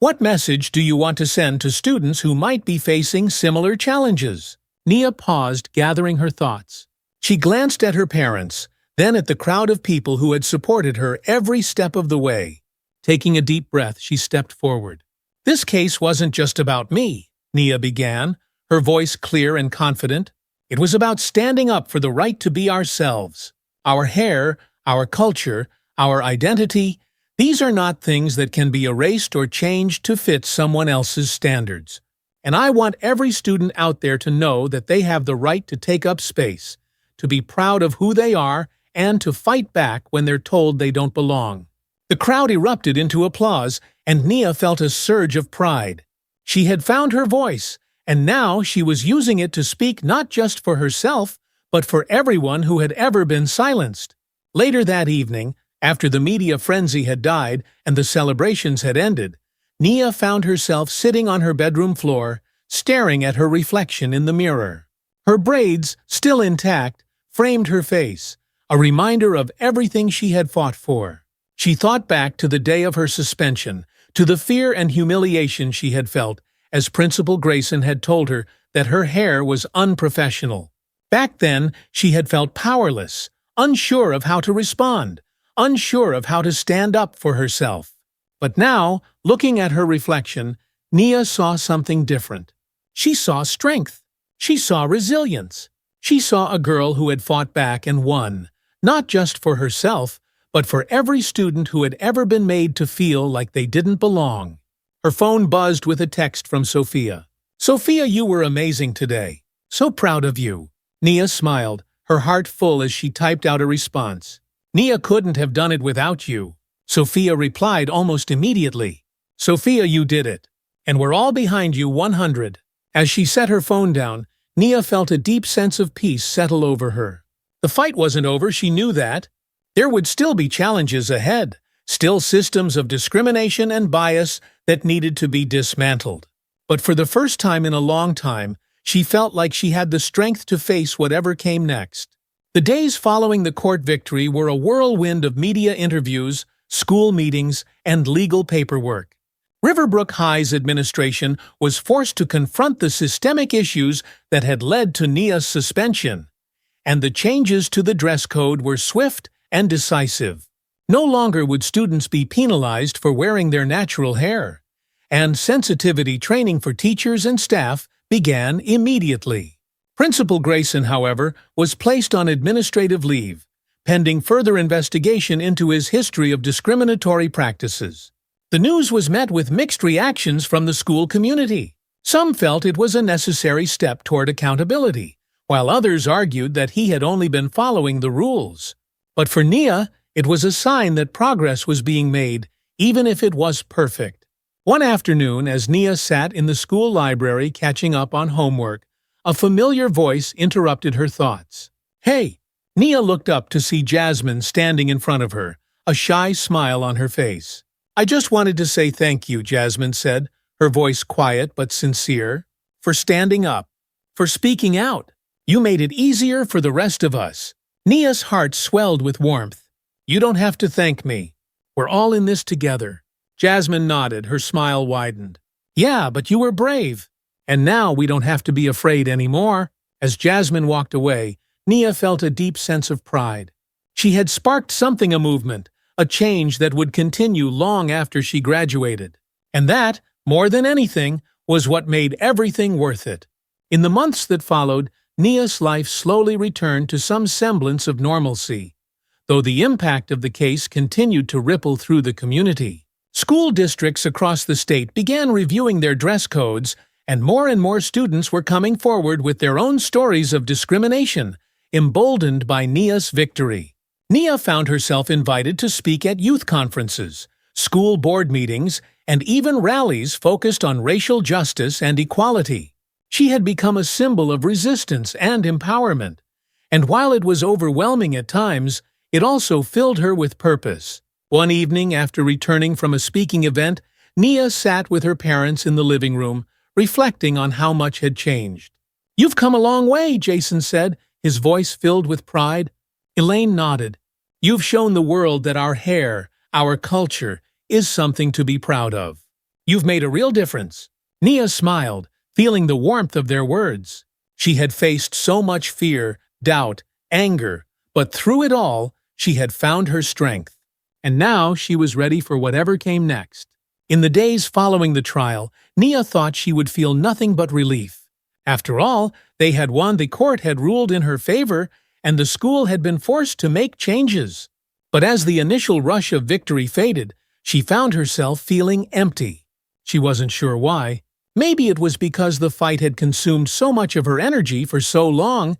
What message do you want to send to students who might be facing similar challenges?" Nia paused, gathering her thoughts. She glanced at her parents, then at the crowd of people who had supported her every step of the way. Taking a deep breath, she stepped forward. "This case wasn't just about me," Nia began, her voice clear and confident. "It was about standing up for the right to be ourselves. Our hair, our culture, our identity, these are not things that can be erased or changed to fit someone else's standards. And I want every student out there to know that they have the right to take up space, to be proud of who they are, and to fight back when they're told they don't belong." The crowd erupted into applause, and Nia felt a surge of pride. She had found her voice, and now she was using it to speak not just for herself, but for everyone who had ever been silenced. Later that evening, after the media frenzy had died and the celebrations had ended, Nia found herself sitting on her bedroom floor, staring at her reflection in the mirror. Her braids, still intact, framed her face, a reminder of everything she had fought for. She thought back to the day of her suspension, to the fear and humiliation she had felt as Principal Grayson had told her that her hair was unprofessional. Back then, she had felt powerless, unsure of how to respond, unsure of how to stand up for herself. But now, looking at her reflection, Nia saw something different. She saw strength. She saw resilience. She saw a girl who had fought back and won, not just for herself, but for every student who had ever been made to feel like they didn't belong. Her phone buzzed with a text from Sophia. "Sophia, you were amazing today. So proud of you." Nia smiled, her heart full as she typed out a response. Nia couldn't have done it without you. Sophia replied almost immediately. Sophia, you did it. And we're all behind you 100. As she set her phone down, Nia felt a deep sense of peace settle over her. The fight wasn't over, she knew that. There would still be challenges ahead, still systems of discrimination and bias that needed to be dismantled. But for the first time in a long time, she felt like she had the strength to face whatever came next. The days following the court victory were a whirlwind of media interviews, school meetings, and legal paperwork. Riverbrook High's administration was forced to confront the systemic issues that had led to Nia's suspension, and the changes to the dress code were swift and decisive. No longer would students be penalized for wearing their natural hair, and sensitivity training for teachers and staff began immediately. Principal Grayson, however, was placed on administrative leave, pending further investigation into his history of discriminatory practices. The news was met with mixed reactions from the school community. Some felt it was a necessary step toward accountability, while others argued that he had only been following the rules. But for Nia, it was a sign that progress was being made, even if it was perfect. One afternoon, as Nia sat in the school library catching up on homework, a familiar voice interrupted her thoughts. Hey! Nia looked up to see Jasmine standing in front of her, a shy smile on her face. I just wanted to say thank you, Jasmine said, her voice quiet but sincere, for standing up, for speaking out. You made it easier for the rest of us. Nia's heart swelled with warmth. You don't have to thank me. We're all in this together. Jasmine nodded, her smile widened. Yeah, but you were brave. And now we don't have to be afraid anymore. As Jasmine walked away, Nia felt a deep sense of pride. She had sparked something, a movement, a change that would continue long after she graduated. And that, more than anything, was what made everything worth it. In the months that followed, Nia's life slowly returned to some semblance of normalcy, though the impact of the case continued to ripple through the community. School districts across the state began reviewing their dress codes, and more students were coming forward with their own stories of discrimination, emboldened by Nia's victory. Nia found herself invited to speak at youth conferences, school board meetings, and even rallies focused on racial justice and equality. She had become a symbol of resistance and empowerment, and while it was overwhelming at times, it also filled her with purpose. One evening, after returning from a speaking event, Nia sat with her parents in the living room, reflecting on how much had changed. You've come a long way, Jason said, his voice filled with pride. Elaine nodded. You've shown the world that our hair, our culture, is something to be proud of. You've made a real difference. Nia smiled, feeling the warmth of their words. She had faced so much fear, doubt, anger, but through it all, she had found her strength. And now she was ready for whatever came next. In the days following the trial, Nia thought she would feel nothing but relief. After all, they had won, the court had ruled in her favor, and the school had been forced to make changes. But as the initial rush of victory faded, she found herself feeling empty. She wasn't sure why. Maybe it was because the fight had consumed so much of her energy for so long,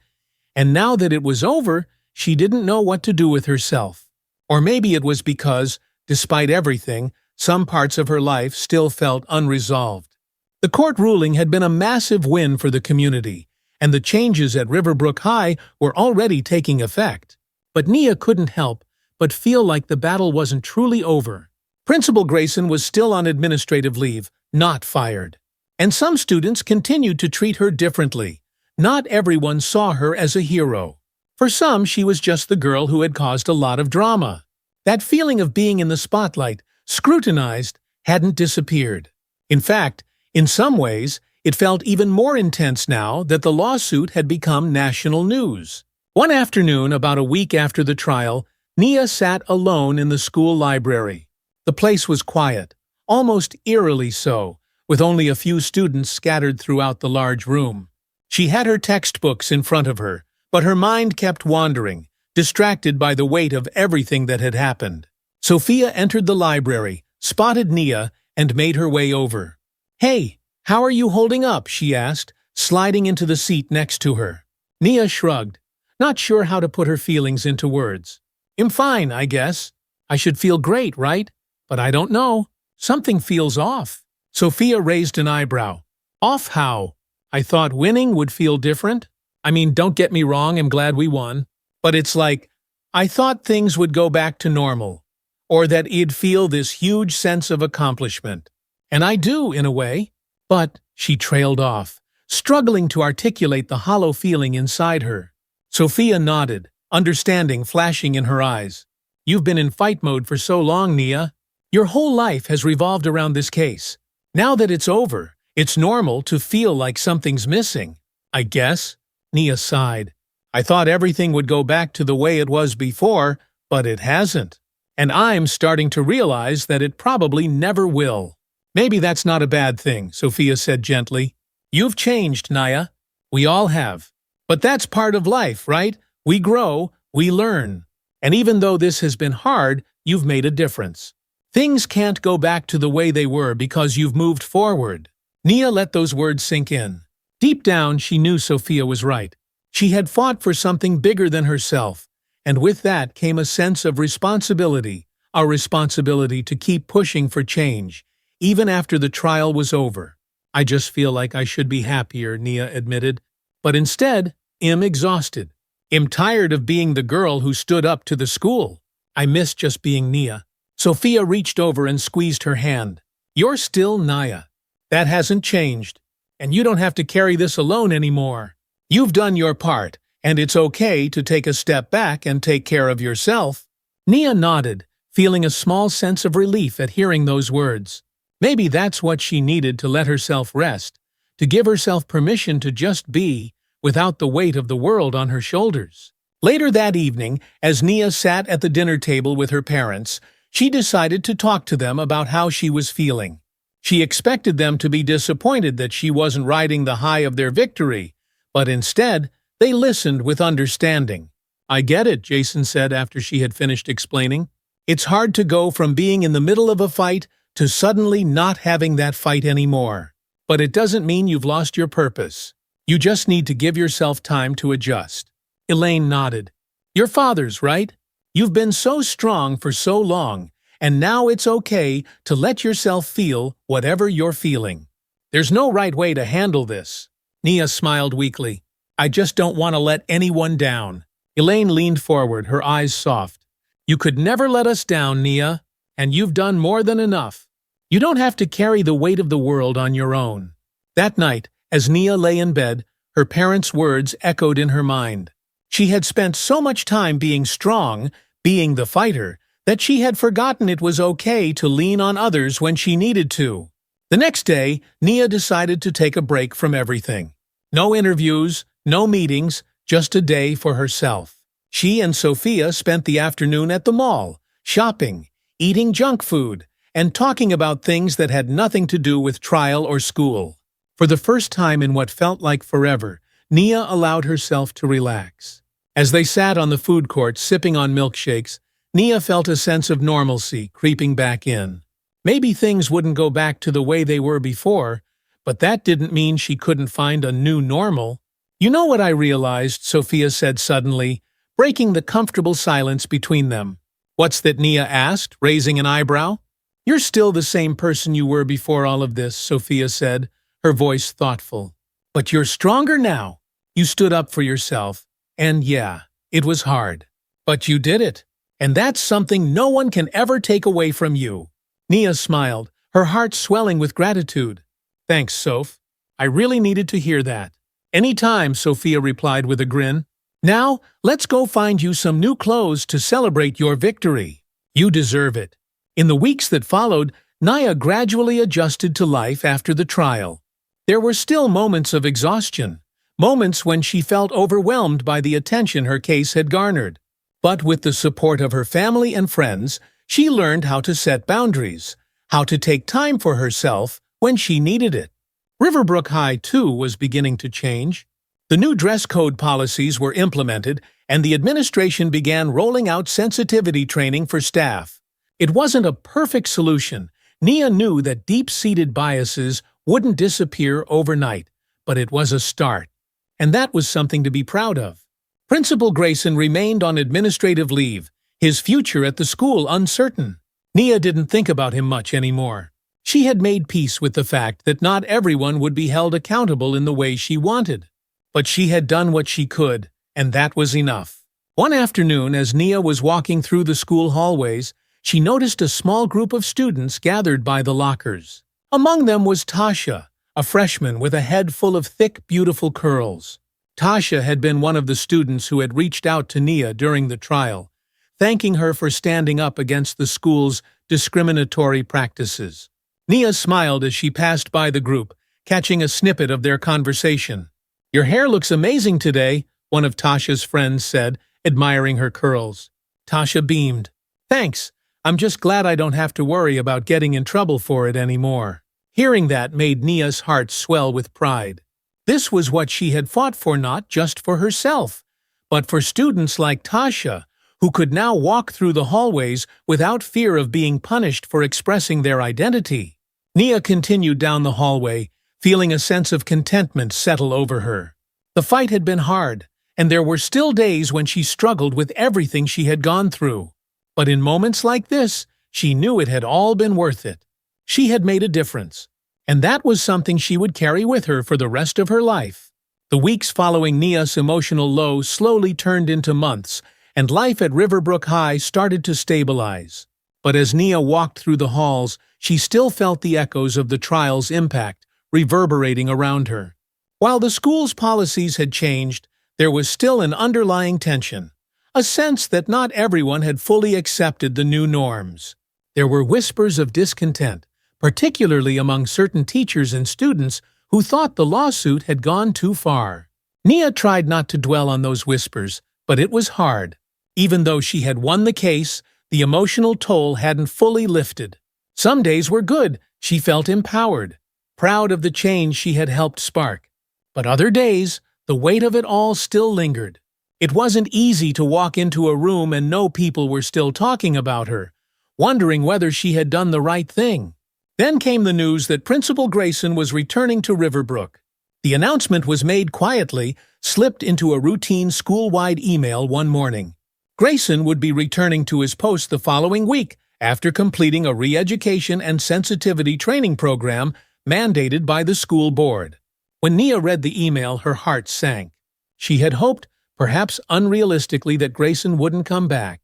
and now that it was over, she didn't know what to do with herself. Or maybe it was because, despite everything, some parts of her life still felt unresolved. The court ruling had been a massive win for the community, and the changes at Riverbrook High were already taking effect. But Nia couldn't help but feel like the battle wasn't truly over. Principal Grayson was still on administrative leave, not fired. And some students continued to treat her differently. Not everyone saw her as a hero. For some, she was just the girl who had caused a lot of drama. That feeling of being in the spotlight, scrutinized, hadn't disappeared. In fact, in some ways, it felt even more intense now that the lawsuit had become national news. One afternoon, about a week after the trial, Nia sat alone in the school library. The place was quiet, almost eerily so, with only a few students scattered throughout the large room. She had her textbooks in front of her, but her mind kept wandering, distracted by the weight of everything that had happened. Sophia entered the library, spotted Nia, and made her way over. Hey! How are you holding up? She asked, sliding into the seat next to her. Nia shrugged, not sure how to put her feelings into words. I'm fine, I guess. I should feel great, right? But I don't know. Something feels off. Sophia raised an eyebrow. Off how? I thought winning would feel different. I mean, don't get me wrong, I'm glad we won. But it's like, I thought things would go back to normal, or that you'd feel this huge sense of accomplishment. And I do, in a way. But, she trailed off, struggling to articulate the hollow feeling inside her. Sophia nodded, understanding flashing in her eyes. You've been in fight mode for so long, Nia. Your whole life has revolved around this case. Now that it's over, it's normal to feel like something's missing. I guess, Nia sighed. I thought everything would go back to the way it was before, but it hasn't. And I'm starting to realize that it probably never will. Maybe that's not a bad thing, Sophia said gently. You've changed, Nia. We all have. But that's part of life, right? We grow, we learn. And even though this has been hard, you've made a difference. Things can't go back to the way they were because you've moved forward. Nia let those words sink in. Deep down, she knew Sophia was right. She had fought for something bigger than herself, and with that came a sense of responsibility, a responsibility to keep pushing for change, even after the trial was over. I just feel like I should be happier, Nia admitted. But instead, I'm exhausted. I'm tired of being the girl who stood up to the school. I miss just being Nia. Sophia reached over and squeezed her hand. You're still Nia. That hasn't changed. And you don't have to carry this alone anymore. You've done your part, and it's okay to take a step back and take care of yourself. Nia nodded, feeling a small sense of relief at hearing those words. Maybe that's what she needed to let herself rest, to give herself permission to just be, without the weight of the world on her shoulders. Later that evening, as Nia sat at the dinner table with her parents, she decided to talk to them about how she was feeling. She expected them to be disappointed that she wasn't riding the high of their victory, but instead, they listened with understanding. I get it, Jason said after she had finished explaining. It's hard to go from being in the middle of a fight to suddenly not having that fight anymore. But it doesn't mean you've lost your purpose. You just need to give yourself time to adjust. Elaine nodded. Your father's right. You've been so strong for so long, and now it's okay to let yourself feel whatever you're feeling. There's no right way to handle this. Nia smiled weakly. I just don't want to let anyone down. Elaine leaned forward, her eyes soft. You could never let us down, Nia, and you've done more than enough. You don't have to carry the weight of the world on your own. That night, as Nia lay in bed, her parents' words echoed in her mind. She had spent so much time being strong, being the fighter, that she had forgotten it was okay to lean on others when she needed to. The next day, Nia decided to take a break from everything. No interviews, no meetings, just a day for herself. She and Sophia spent the afternoon at the mall, shopping, eating junk food, and talking about things that had nothing to do with trial or school. For the first time in what felt like forever, Nia allowed herself to relax. As they sat on the food court sipping on milkshakes, Nia felt a sense of normalcy creeping back in. Maybe things wouldn't go back to the way they were before, but that didn't mean she couldn't find a new normal. You know what I realized, Sophia said suddenly, breaking the comfortable silence between them. What's that, Nia asked, raising an eyebrow. You're still the same person you were before all of this, Sophia said, her voice thoughtful. But you're stronger now. You stood up for yourself, and yeah, it was hard. But you did it. And that's something no one can ever take away from you. Nia smiled, her heart swelling with gratitude. Thanks, Soph. I really needed to hear that. Anytime, Sophia replied with a grin. Now, let's go find you some new clothes to celebrate your victory. You deserve it. In the weeks that followed, Nia gradually adjusted to life after the trial. There were still moments of exhaustion, moments when she felt overwhelmed by the attention her case had garnered. But with the support of her family and friends, she learned how to set boundaries, how to take time for herself when she needed it. Riverbrook High, too, was beginning to change. The new dress code policies were implemented, and the administration began rolling out sensitivity training for staff. It wasn't a perfect solution. Nia knew that deep-seated biases wouldn't disappear overnight, but it was a start. and that was something to be proud of. Principal Grayson remained on administrative leave, his future at the school uncertain. Nia didn't think about him much anymore. She had made peace with the fact that not everyone would be held accountable in the way she wanted. But she had done what she could, and that was enough. One afternoon, as Nia was walking through the school hallways, she noticed a small group of students gathered by the lockers. Among them was Tasha, a freshman with a head full of thick, beautiful curls. Tasha had been one of the students who had reached out to Nia during the trial, thanking her for standing up against the school's discriminatory practices. Nia smiled as she passed by the group, catching a snippet of their conversation. "Your hair looks amazing today," one of Tasha's friends said, admiring her curls. Tasha beamed. "Thanks. I'm just glad I don't have to worry about getting in trouble for it anymore." Hearing that made Nia's heart swell with pride. This was what she had fought for, not just for herself, but for students like Tasha, who could now walk through the hallways without fear of being punished for expressing their identity. Nia continued down the hallway, feeling a sense of contentment settle over her. The fight had been hard, and there were still days when she struggled with everything she had gone through. But in moments like this, she knew it had all been worth it. She had made a difference, and that was something she would carry with her for the rest of her life. The weeks following Nia's emotional low slowly turned into months, and life at Riverbrook High started to stabilize. But as Nia walked through the halls, she still felt the echoes of the trial's impact reverberating around her. While the school's policies had changed, there was still an underlying tension, a sense that not everyone had fully accepted the new norms. There were whispers of discontent, particularly among certain teachers and students who thought the lawsuit had gone too far. Nia tried not to dwell on those whispers, but it was hard. Even though she had won the case, the emotional toll hadn't fully lifted. Some days were good, she felt empowered, proud of the change she had helped spark. But other days, the weight of it all still lingered. It wasn't easy to walk into a room and know people were still talking about her, wondering whether she had done the right thing. Then came the news that Principal Grayson was returning to Riverbrook. The announcement was made quietly, slipped into a routine school-wide email one morning. Grayson would be returning to his post the following week after completing a re-education and sensitivity training program mandated by the school board. When Nia read the email, her heart sank. She had hoped, perhaps unrealistically, that Grayson wouldn't come back,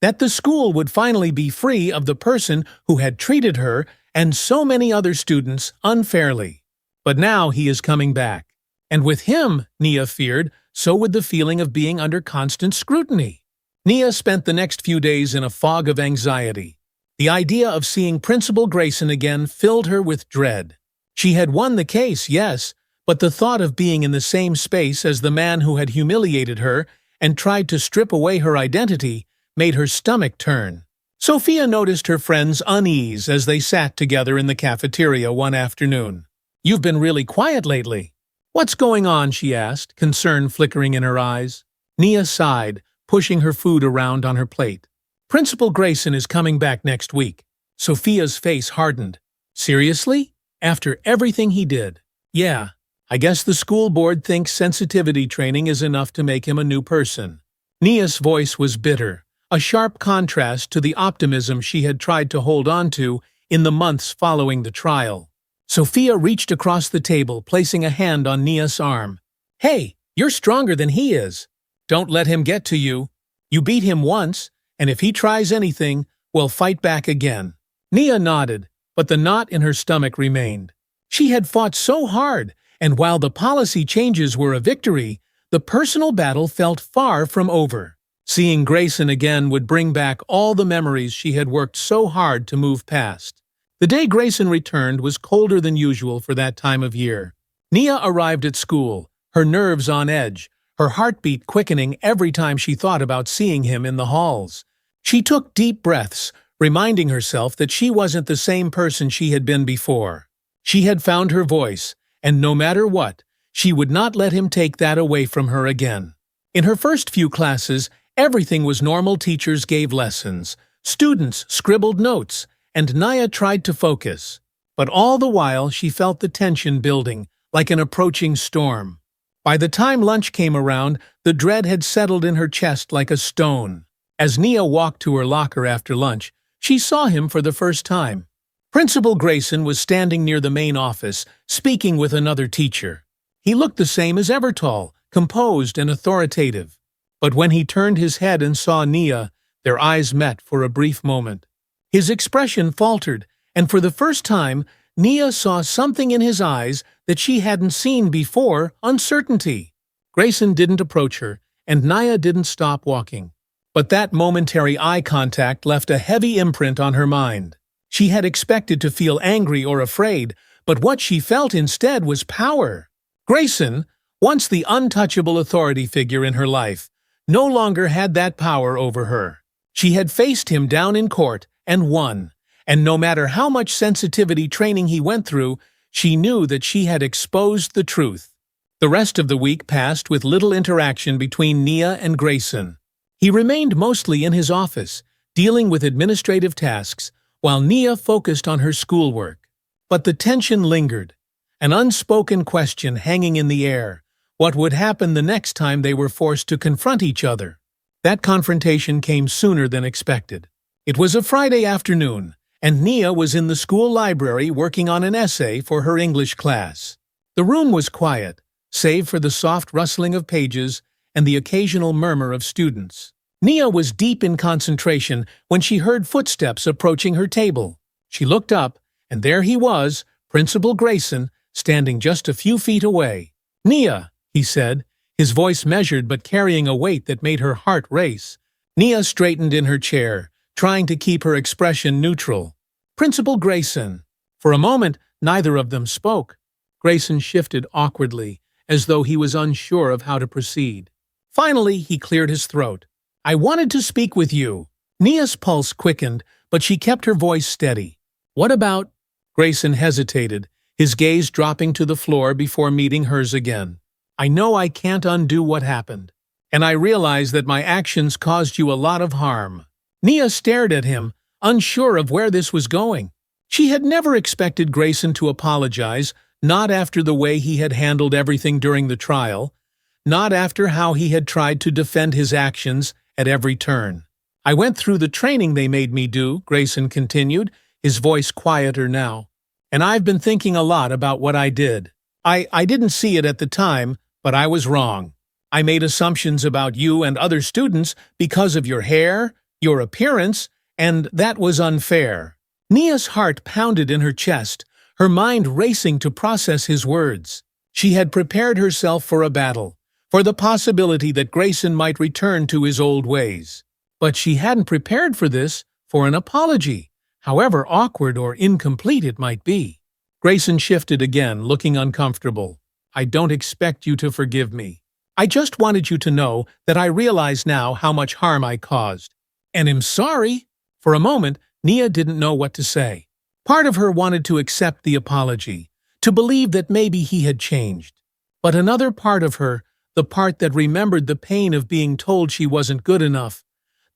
that the school would finally be free of the person who had treated her and so many other students unfairly. But now he is coming back. And with him, Nia feared, so would the feeling of being under constant scrutiny. Nia spent the next few days in a fog of anxiety. The idea of seeing Principal Grayson again filled her with dread. She had won the case, yes, but the thought of being in the same space as the man who had humiliated her and tried to strip away her identity made her stomach turn. Sophia noticed her friend's unease as they sat together in the cafeteria one afternoon. "You've been really quiet lately." "What's going on?" she asked, concern flickering in her eyes. Nia sighed, pushing her food around on her plate. "Principal Grayson is coming back next week." Sophia's face hardened. "Seriously? After everything he did?" "Yeah. I guess the school board thinks sensitivity training is enough to make him a new person." Nia's voice was bitter, a sharp contrast to the optimism she had tried to hold on to in the months following the trial. Sophia reached across the table, placing a hand on Nia's arm. "Hey, you're stronger than he is. Don't let him get to you. You beat him once, and if he tries anything, we'll fight back again." Nia nodded, but the knot in her stomach remained. She had fought so hard, and while the policy changes were a victory, the personal battle felt far from over. Seeing Grayson again would bring back all the memories she had worked so hard to move past. The day Grayson returned was colder than usual for that time of year. Nia arrived at school, her nerves on edge, her heartbeat quickening every time she thought about seeing him in the halls. She took deep breaths, reminding herself that she wasn't the same person she had been before. She had found her voice, and no matter what, she would not let him take that away from her again. In her first few classes, everything was normal. Teachers gave lessons, students scribbled notes, and Nia tried to focus. But all the while she felt the tension building, like an approaching storm. By the time lunch came around, the dread had settled in her chest like a stone. As Nia walked to her locker after lunch, she saw him for the first time. Principal Grayson was standing near the main office, speaking with another teacher. He looked the same as ever, tall, composed, and authoritative. But when he turned his head and saw Nia, their eyes met for a brief moment. His expression faltered, and for the first time, Nia saw something in his eyes that she hadn't seen before: uncertainty. Grayson didn't approach her, and Nia didn't stop walking. But that momentary eye contact left a heavy imprint on her mind. She had expected to feel angry or afraid, but what she felt instead was power. Grayson, once the untouchable authority figure in her life, no longer had that power over her. She had faced him down in court and won, and no matter how much sensitivity training he went through, she knew that she had exposed the truth. The rest of the week passed with little interaction between Nia and Grayson. He remained mostly in his office, dealing with administrative tasks, while Nia focused on her schoolwork. But the tension lingered, an unspoken question hanging in the air: what would happen the next time they were forced to confront each other? That confrontation came sooner than expected. It was a Friday afternoon, and Nia was in the school library working on an essay for her English class. The room was quiet, save for the soft rustling of pages and the occasional murmur of students. Nia was deep in concentration when she heard footsteps approaching her table. She looked up, and there he was, Principal Grayson, standing just a few feet away. "Nia," he said, his voice measured but carrying a weight that made her heart race. Nia straightened in her chair, trying to keep her expression neutral. "Principal Grayson." For a moment, neither of them spoke. Grayson shifted awkwardly, as though he was unsure of how to proceed. Finally, he cleared his throat. "I wanted to speak with you." Nia's pulse quickened, but she kept her voice steady. "What about—" Grayson hesitated, his gaze dropping to the floor before meeting hers again. "I know I can't undo what happened, and I realize that my actions caused you a lot of harm." Nia stared at him, unsure of where this was going. She had never expected Grayson to apologize, not after the way he had handled everything during the trial, not after how he had tried to defend his actions at every turn. "I went through the training they made me do," Grayson continued, his voice quieter now. "And I've been thinking a lot about what I did. I didn't see it at the time, but I was wrong. I made assumptions about you and other students because of your hair, your appearance, and that was unfair." Nia's heart pounded in her chest, her mind racing to process his words. She had prepared herself for a battle, for the possibility that Grayson might return to his old ways. But she hadn't prepared for this, for an apology, however awkward or incomplete it might be. Grayson shifted again, looking uncomfortable. "I don't expect you to forgive me. I just wanted you to know that I realize now how much harm I caused. And am sorry." For a moment, Nia didn't know what to say. Part of her wanted to accept the apology, to believe that maybe he had changed. But another part of her, the part that remembered the pain of being told she wasn't good enough,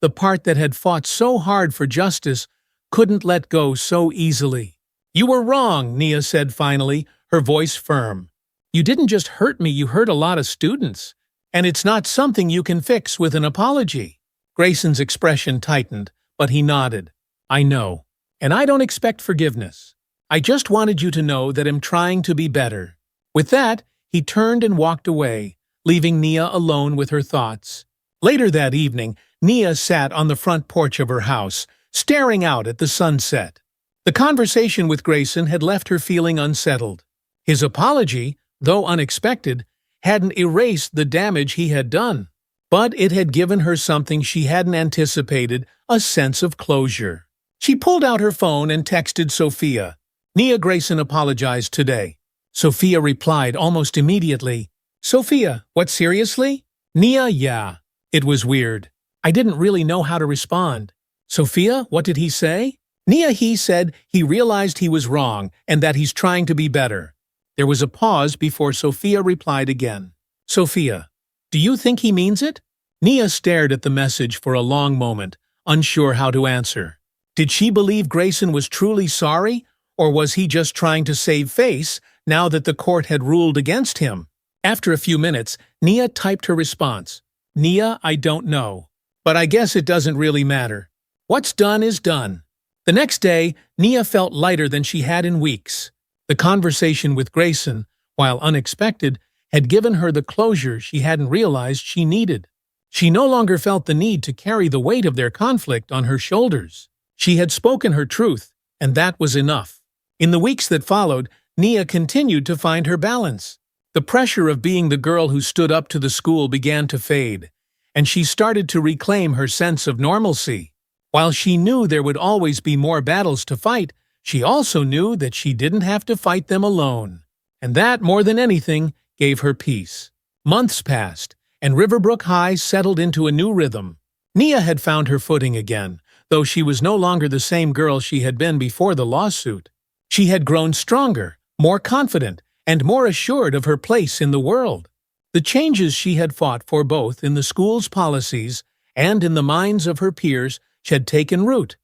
the part that had fought so hard for justice, couldn't let go so easily. "You were wrong," Nia said finally, her voice firm. "You didn't just hurt me, you hurt a lot of students. And it's not something you can fix with an apology." Grayson's expression tightened, but he nodded. "I know. And I don't expect forgiveness. I just wanted you to know that I'm trying to be better." With that, he turned and walked away, leaving Nia alone with her thoughts. Later that evening, Nia sat on the front porch of her house, staring out at the sunset. The conversation with Grayson had left her feeling unsettled. His apology, though unexpected, hadn't erased the damage he had done. But it had given her something she hadn't anticipated, a sense of closure. She pulled out her phone and texted Sophia. "Nia Grayson apologized today." Sophia replied almost immediately. "Sophia, what, seriously?" "Nia, yeah. It was weird. I didn't really know how to respond." "Sophia, what did he say?" "Nia, he said he realized he was wrong and that he's trying to be better." There was a pause before Sophia replied again. "Sophia, do you think he means it?" Nia stared at the message for a long moment, unsure how to answer. Did she believe Grayson was truly sorry, or was he just trying to save face now that the court had ruled against him? After a few minutes, Nia typed her response. Nia, I don't know. But I guess it doesn't really matter. What's done is done. The next day, Nia felt lighter than she had in weeks. The conversation with Grayson, while unexpected, had given her the closure she hadn't realized she needed. She no longer felt the need to carry the weight of their conflict on her shoulders. She had spoken her truth, and that was enough. In the weeks that followed, Nia continued to find her balance. The pressure of being the girl who stood up to the school began to fade, and she started to reclaim her sense of normalcy. While she knew there would always be more battles to fight, she also knew that she didn't have to fight them alone. And that, more than anything, gave her peace. Months passed, and Riverbrook High settled into a new rhythm. Nia had found her footing again, though she was no longer the same girl she had been before the lawsuit. She had grown stronger, more confident, and more assured of her place in the world. The changes she had fought for both in the school's policies and in the minds of her peers had taken root,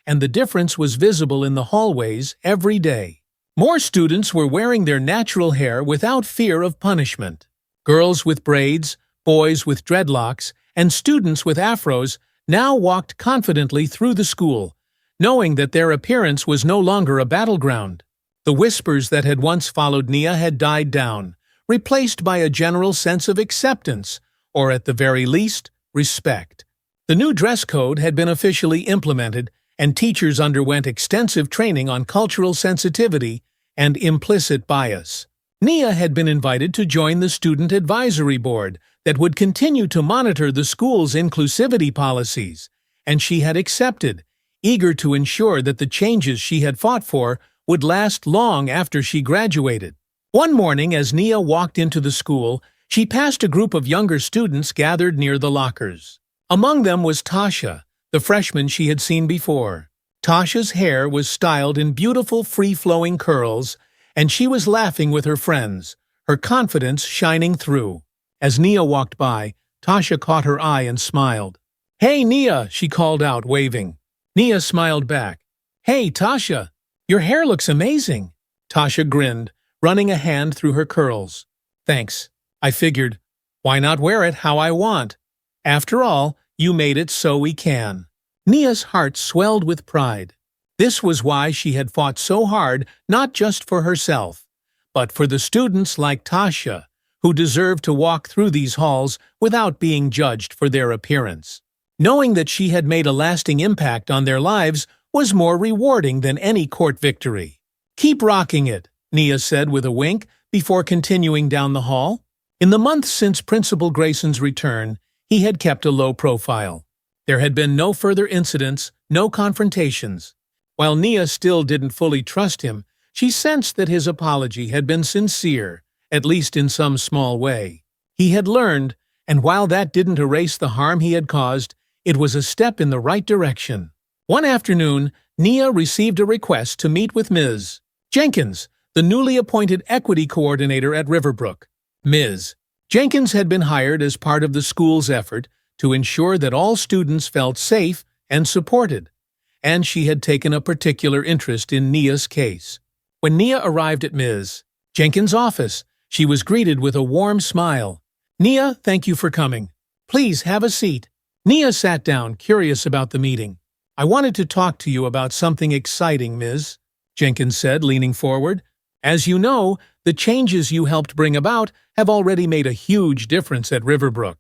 and the difference was visible in the hallways every day. More students were wearing their natural hair without fear of punishment. Girls with braids, boys with dreadlocks, and students with afros now walked confidently through the school, knowing that their appearance was no longer a battleground. The whispers that had once followed Nia had died down, replaced by a general sense of acceptance, or at the very least, respect. The new dress code had been officially implemented, and teachers underwent extensive training on cultural sensitivity and implicit bias. Nia had been invited to join the Student Advisory Board that would continue to monitor the school's inclusivity policies, and she had accepted, eager to ensure that the changes she had fought for would last long after she graduated. One morning, as Nia walked into the school, she passed a group of younger students gathered near the lockers. Among them was Tasha, the freshman she had seen before. Tasha's hair was styled in beautiful free-flowing curls, and she was laughing with her friends, her confidence shining through. As Nia walked by, Tasha caught her eye and smiled. "Hey, Nia," she called out, waving. Nia smiled back. "Hey, Tasha, your hair looks amazing." Tasha grinned, running a hand through her curls. "Thanks. I figured, why not wear it how I want? After all, you made it so we can." Nia's heart swelled with pride. This was why she had fought so hard, not just for herself, but for the students like Tasha, who deserved to walk through these halls without being judged for their appearance. Knowing that she had made a lasting impact on their lives was more rewarding than any court victory. "Keep rocking it," Nia said with a wink before continuing down the hall. In the months since Principal Grayson's return, he had kept a low profile. There had been no further incidents, no confrontations. While Nia still didn't fully trust him, she sensed that his apology had been sincere, at least in some small way. He had learned, and while that didn't erase the harm he had caused, it was a step in the right direction. One afternoon, Nia received a request to meet with Ms. Jenkins, the newly appointed equity coordinator at Riverbrook. Ms. Jenkins had been hired as part of the school's effort to ensure that all students felt safe and supported, and she had taken a particular interest in Nia's case. When Nia arrived at Ms. Jenkins' office, she was greeted with a warm smile. "Nia, thank you for coming. Please have a seat." Nia sat down, curious about the meeting. "I wanted to talk to you about something exciting, Ms." Jenkins said, leaning forward. "As you know, the changes you helped bring about have already made a huge difference at Riverbrook.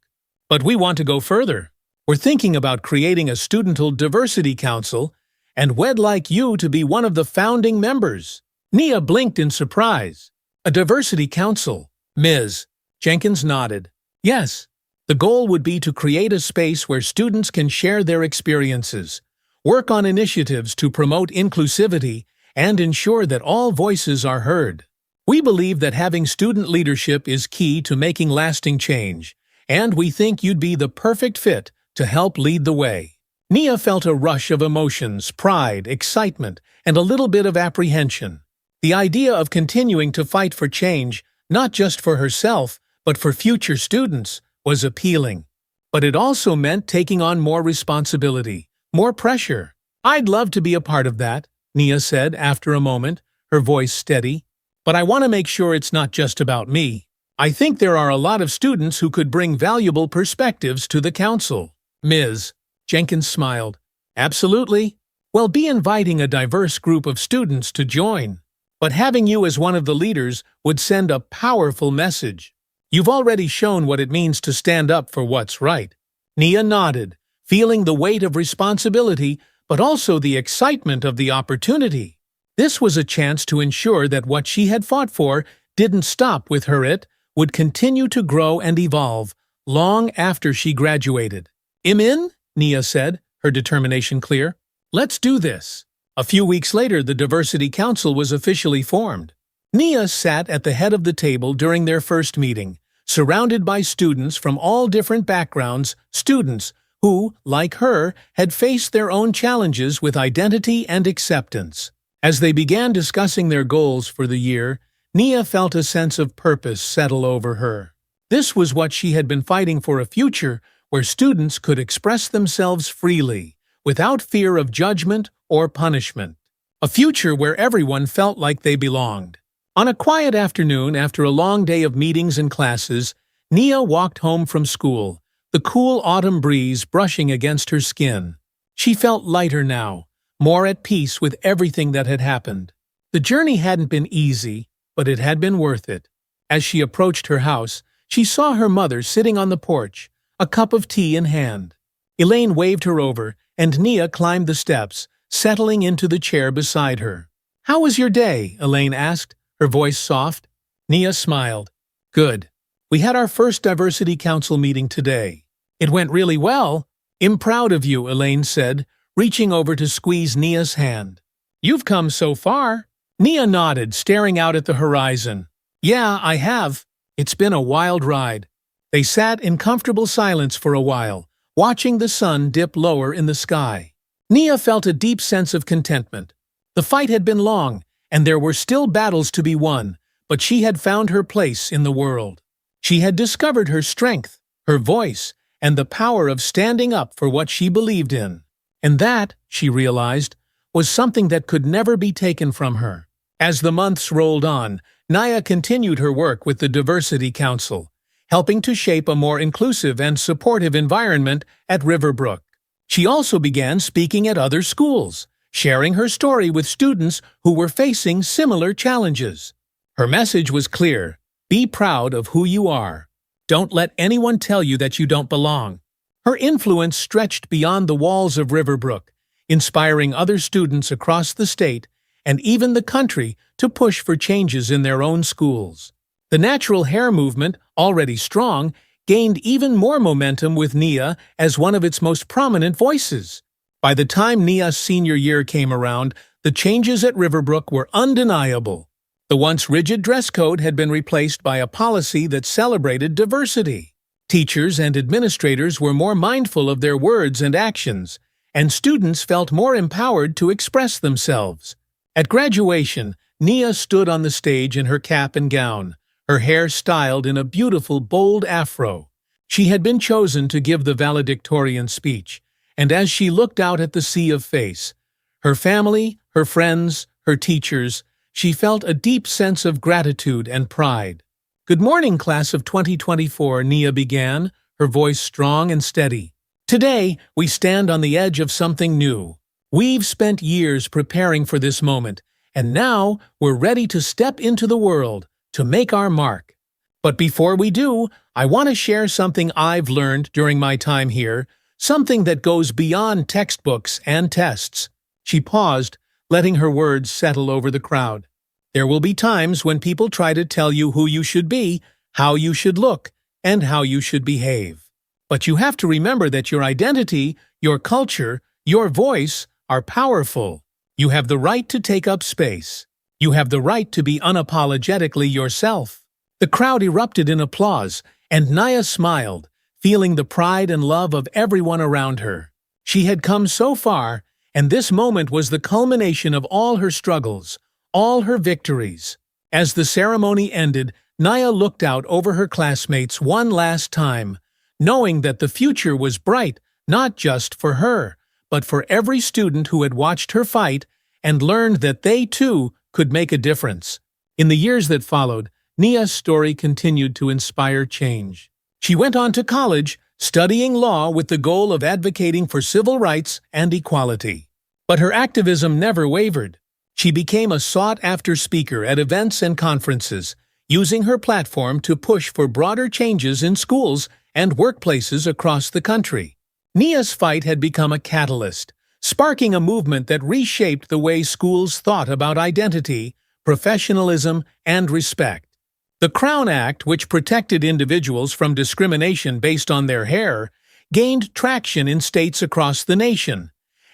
But we want to go further. We're thinking about creating a studental diversity council, and we'd like you to be one of the founding members." Nia blinked in surprise. "A diversity council?" Ms. Jenkins nodded. "Yes. The goal would be to create a space where students can share their experiences, work on initiatives to promote inclusivity, and ensure that all voices are heard. We believe that having student leadership is key to making lasting change, and we think you'd be the perfect fit to help lead the way." Nia felt a rush of emotions, pride, excitement, and a little bit of apprehension. The idea of continuing to fight for change, not just for herself, but for future students, was appealing. But it also meant taking on more responsibility, more pressure. "I'd love to be a part of that," Nia said after a moment, her voice steady. "But I want to make sure it's not just about me. I think there are a lot of students who could bring valuable perspectives to the council. Ms. Jenkins smiled. Absolutely. We'll be inviting a diverse group of students to join. But having you as one of the leaders would send a powerful message. You've already shown what it means to stand up for what's right. Nia nodded, feeling the weight of responsibility, but also the excitement of the opportunity. This was a chance to ensure that what she had fought for didn't stop with her. It would continue to grow and evolve long after she graduated. "I'm in," Nia said, her determination clear. "Let's do this." A few weeks later, the Diversity Council was officially formed. Nia sat at the head of the table during their first meeting, surrounded by students from all different backgrounds, students who, like her, had faced their own challenges with identity and acceptance. As they began discussing their goals for the year, Nia felt a sense of purpose settle over her. This was what she had been fighting for, a future where students could express themselves freely, without fear of judgment or punishment. A future where everyone felt like they belonged. On a quiet afternoon after a long day of meetings and classes, Nia walked home from school, the cool autumn breeze brushing against her skin. She felt lighter now, more at peace with everything that had happened. The journey hadn't been easy, but it had been worth it. As she approached her house, she saw her mother sitting on the porch, a cup of tea in hand. Elaine waved her over, and Nia climbed the steps, settling into the chair beside her. "How was your day?" Elaine asked, her voice soft. Nia smiled. "Good. We had our first Diversity Council meeting today. It went really well." "I'm proud of you," Elaine said, reaching over to squeeze Nia's hand. "You've come so far." Nia nodded, staring out at the horizon. "Yeah, I have. It's been a wild ride." They sat in comfortable silence for a while, watching the sun dip lower in the sky. Nia felt a deep sense of contentment. The fight had been long, and there were still battles to be won, but she had found her place in the world. She had discovered her strength, her voice, and the power of standing up for what she believed in. And that, she realized, was something that could never be taken from her. As the months rolled on, Nia continued her work with the Diversity Council, helping to shape a more inclusive and supportive environment at Riverbrook. She also began speaking at other schools, sharing her story with students who were facing similar challenges. Her message was clear: be proud of who you are. Don't let anyone tell you that you don't belong. Her influence stretched beyond the walls of Riverbrook, inspiring other students across the state and even the country to push for changes in their own schools. The natural hair movement, already strong, gained even more momentum with Nia as one of its most prominent voices. By the time Nia's senior year came around, the changes at Riverbrook were undeniable. The once rigid dress code had been replaced by a policy that celebrated diversity. Teachers and administrators were more mindful of their words and actions, and students felt more empowered to express themselves. At graduation, Nia stood on the stage in her cap and gown, her hair styled in a beautiful, bold afro. She had been chosen to give the valedictorian speech, and as she looked out at the sea of face, her family, her friends, her teachers, she felt a deep sense of gratitude and pride. "Good morning, class of 2024, Nia began, her voice strong and steady. "Today, we stand on the edge of something new. We've spent years preparing for this moment, and now we're ready to step into the world, to make our mark. But before we do, I want to share something I've learned during my time here, something that goes beyond textbooks and tests." She paused, letting her words settle over the crowd. "There will be times when people try to tell you who you should be, how you should look, and how you should behave. But you have to remember that your identity, your culture, your voice are powerful. You have the right to take up space. You have the right to be unapologetically yourself." The crowd erupted in applause, and Nia smiled, feeling the pride and love of everyone around her. She had come so far, and this moment was the culmination of all her struggles, all her victories. As the ceremony ended, Nia looked out over her classmates one last time, knowing that the future was bright not just for her, but for every student who had watched her fight and learned that they, too, could make a difference. In the years that followed, Nia's story continued to inspire change. She went on to college, studying law with the goal of advocating for civil rights and equality. But her activism never wavered. She became a sought-after speaker at events and conferences, using her platform to push for broader changes in schools and workplaces across the country. Nia's fight had become a catalyst, sparking a movement that reshaped the way schools thought about identity, professionalism, and respect. The Crown Act, which protected individuals from discrimination based on their hair, gained traction in states across the nation,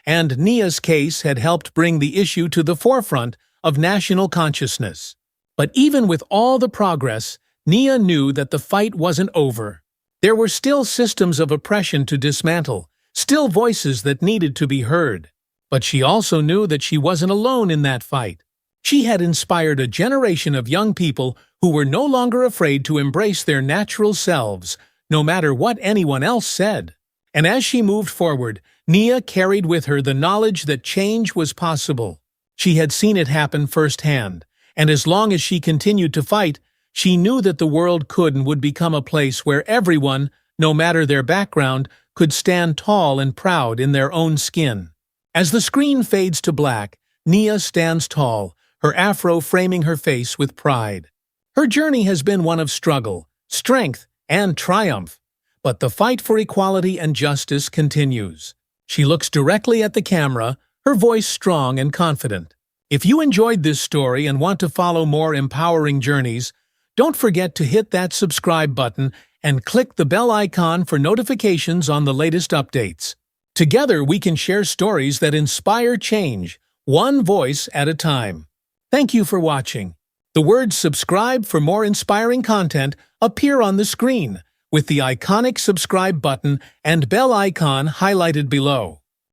and Nia's case had helped bring the issue to the forefront of national consciousness. But even with all the progress, Nia knew that the fight wasn't over. There were still systems of oppression to dismantle, still voices that needed to be heard. But she also knew that she wasn't alone in that fight. She had inspired a generation of young people who were no longer afraid to embrace their natural selves, no matter what anyone else said. And as she moved forward, Nia carried with her the knowledge that change was possible. She had seen it happen firsthand, and as long as she continued to fight, she knew that the world could and would become a place where everyone, no matter their background, could stand tall and proud in their own skin. As the screen fades to black, Nia stands tall, her afro framing her face with pride. Her journey has been one of struggle, strength, and triumph, but the fight for equality and justice continues. She looks directly at the camera, her voice strong and confident. If you enjoyed this story and want to follow more empowering journeys, don't forget to hit that subscribe button and click the bell icon for notifications on the latest updates. Together we can share stories that inspire change, one voice at a time. Thank you for watching. The words subscribe for more inspiring content appear on the screen, with the iconic subscribe button and bell icon highlighted below.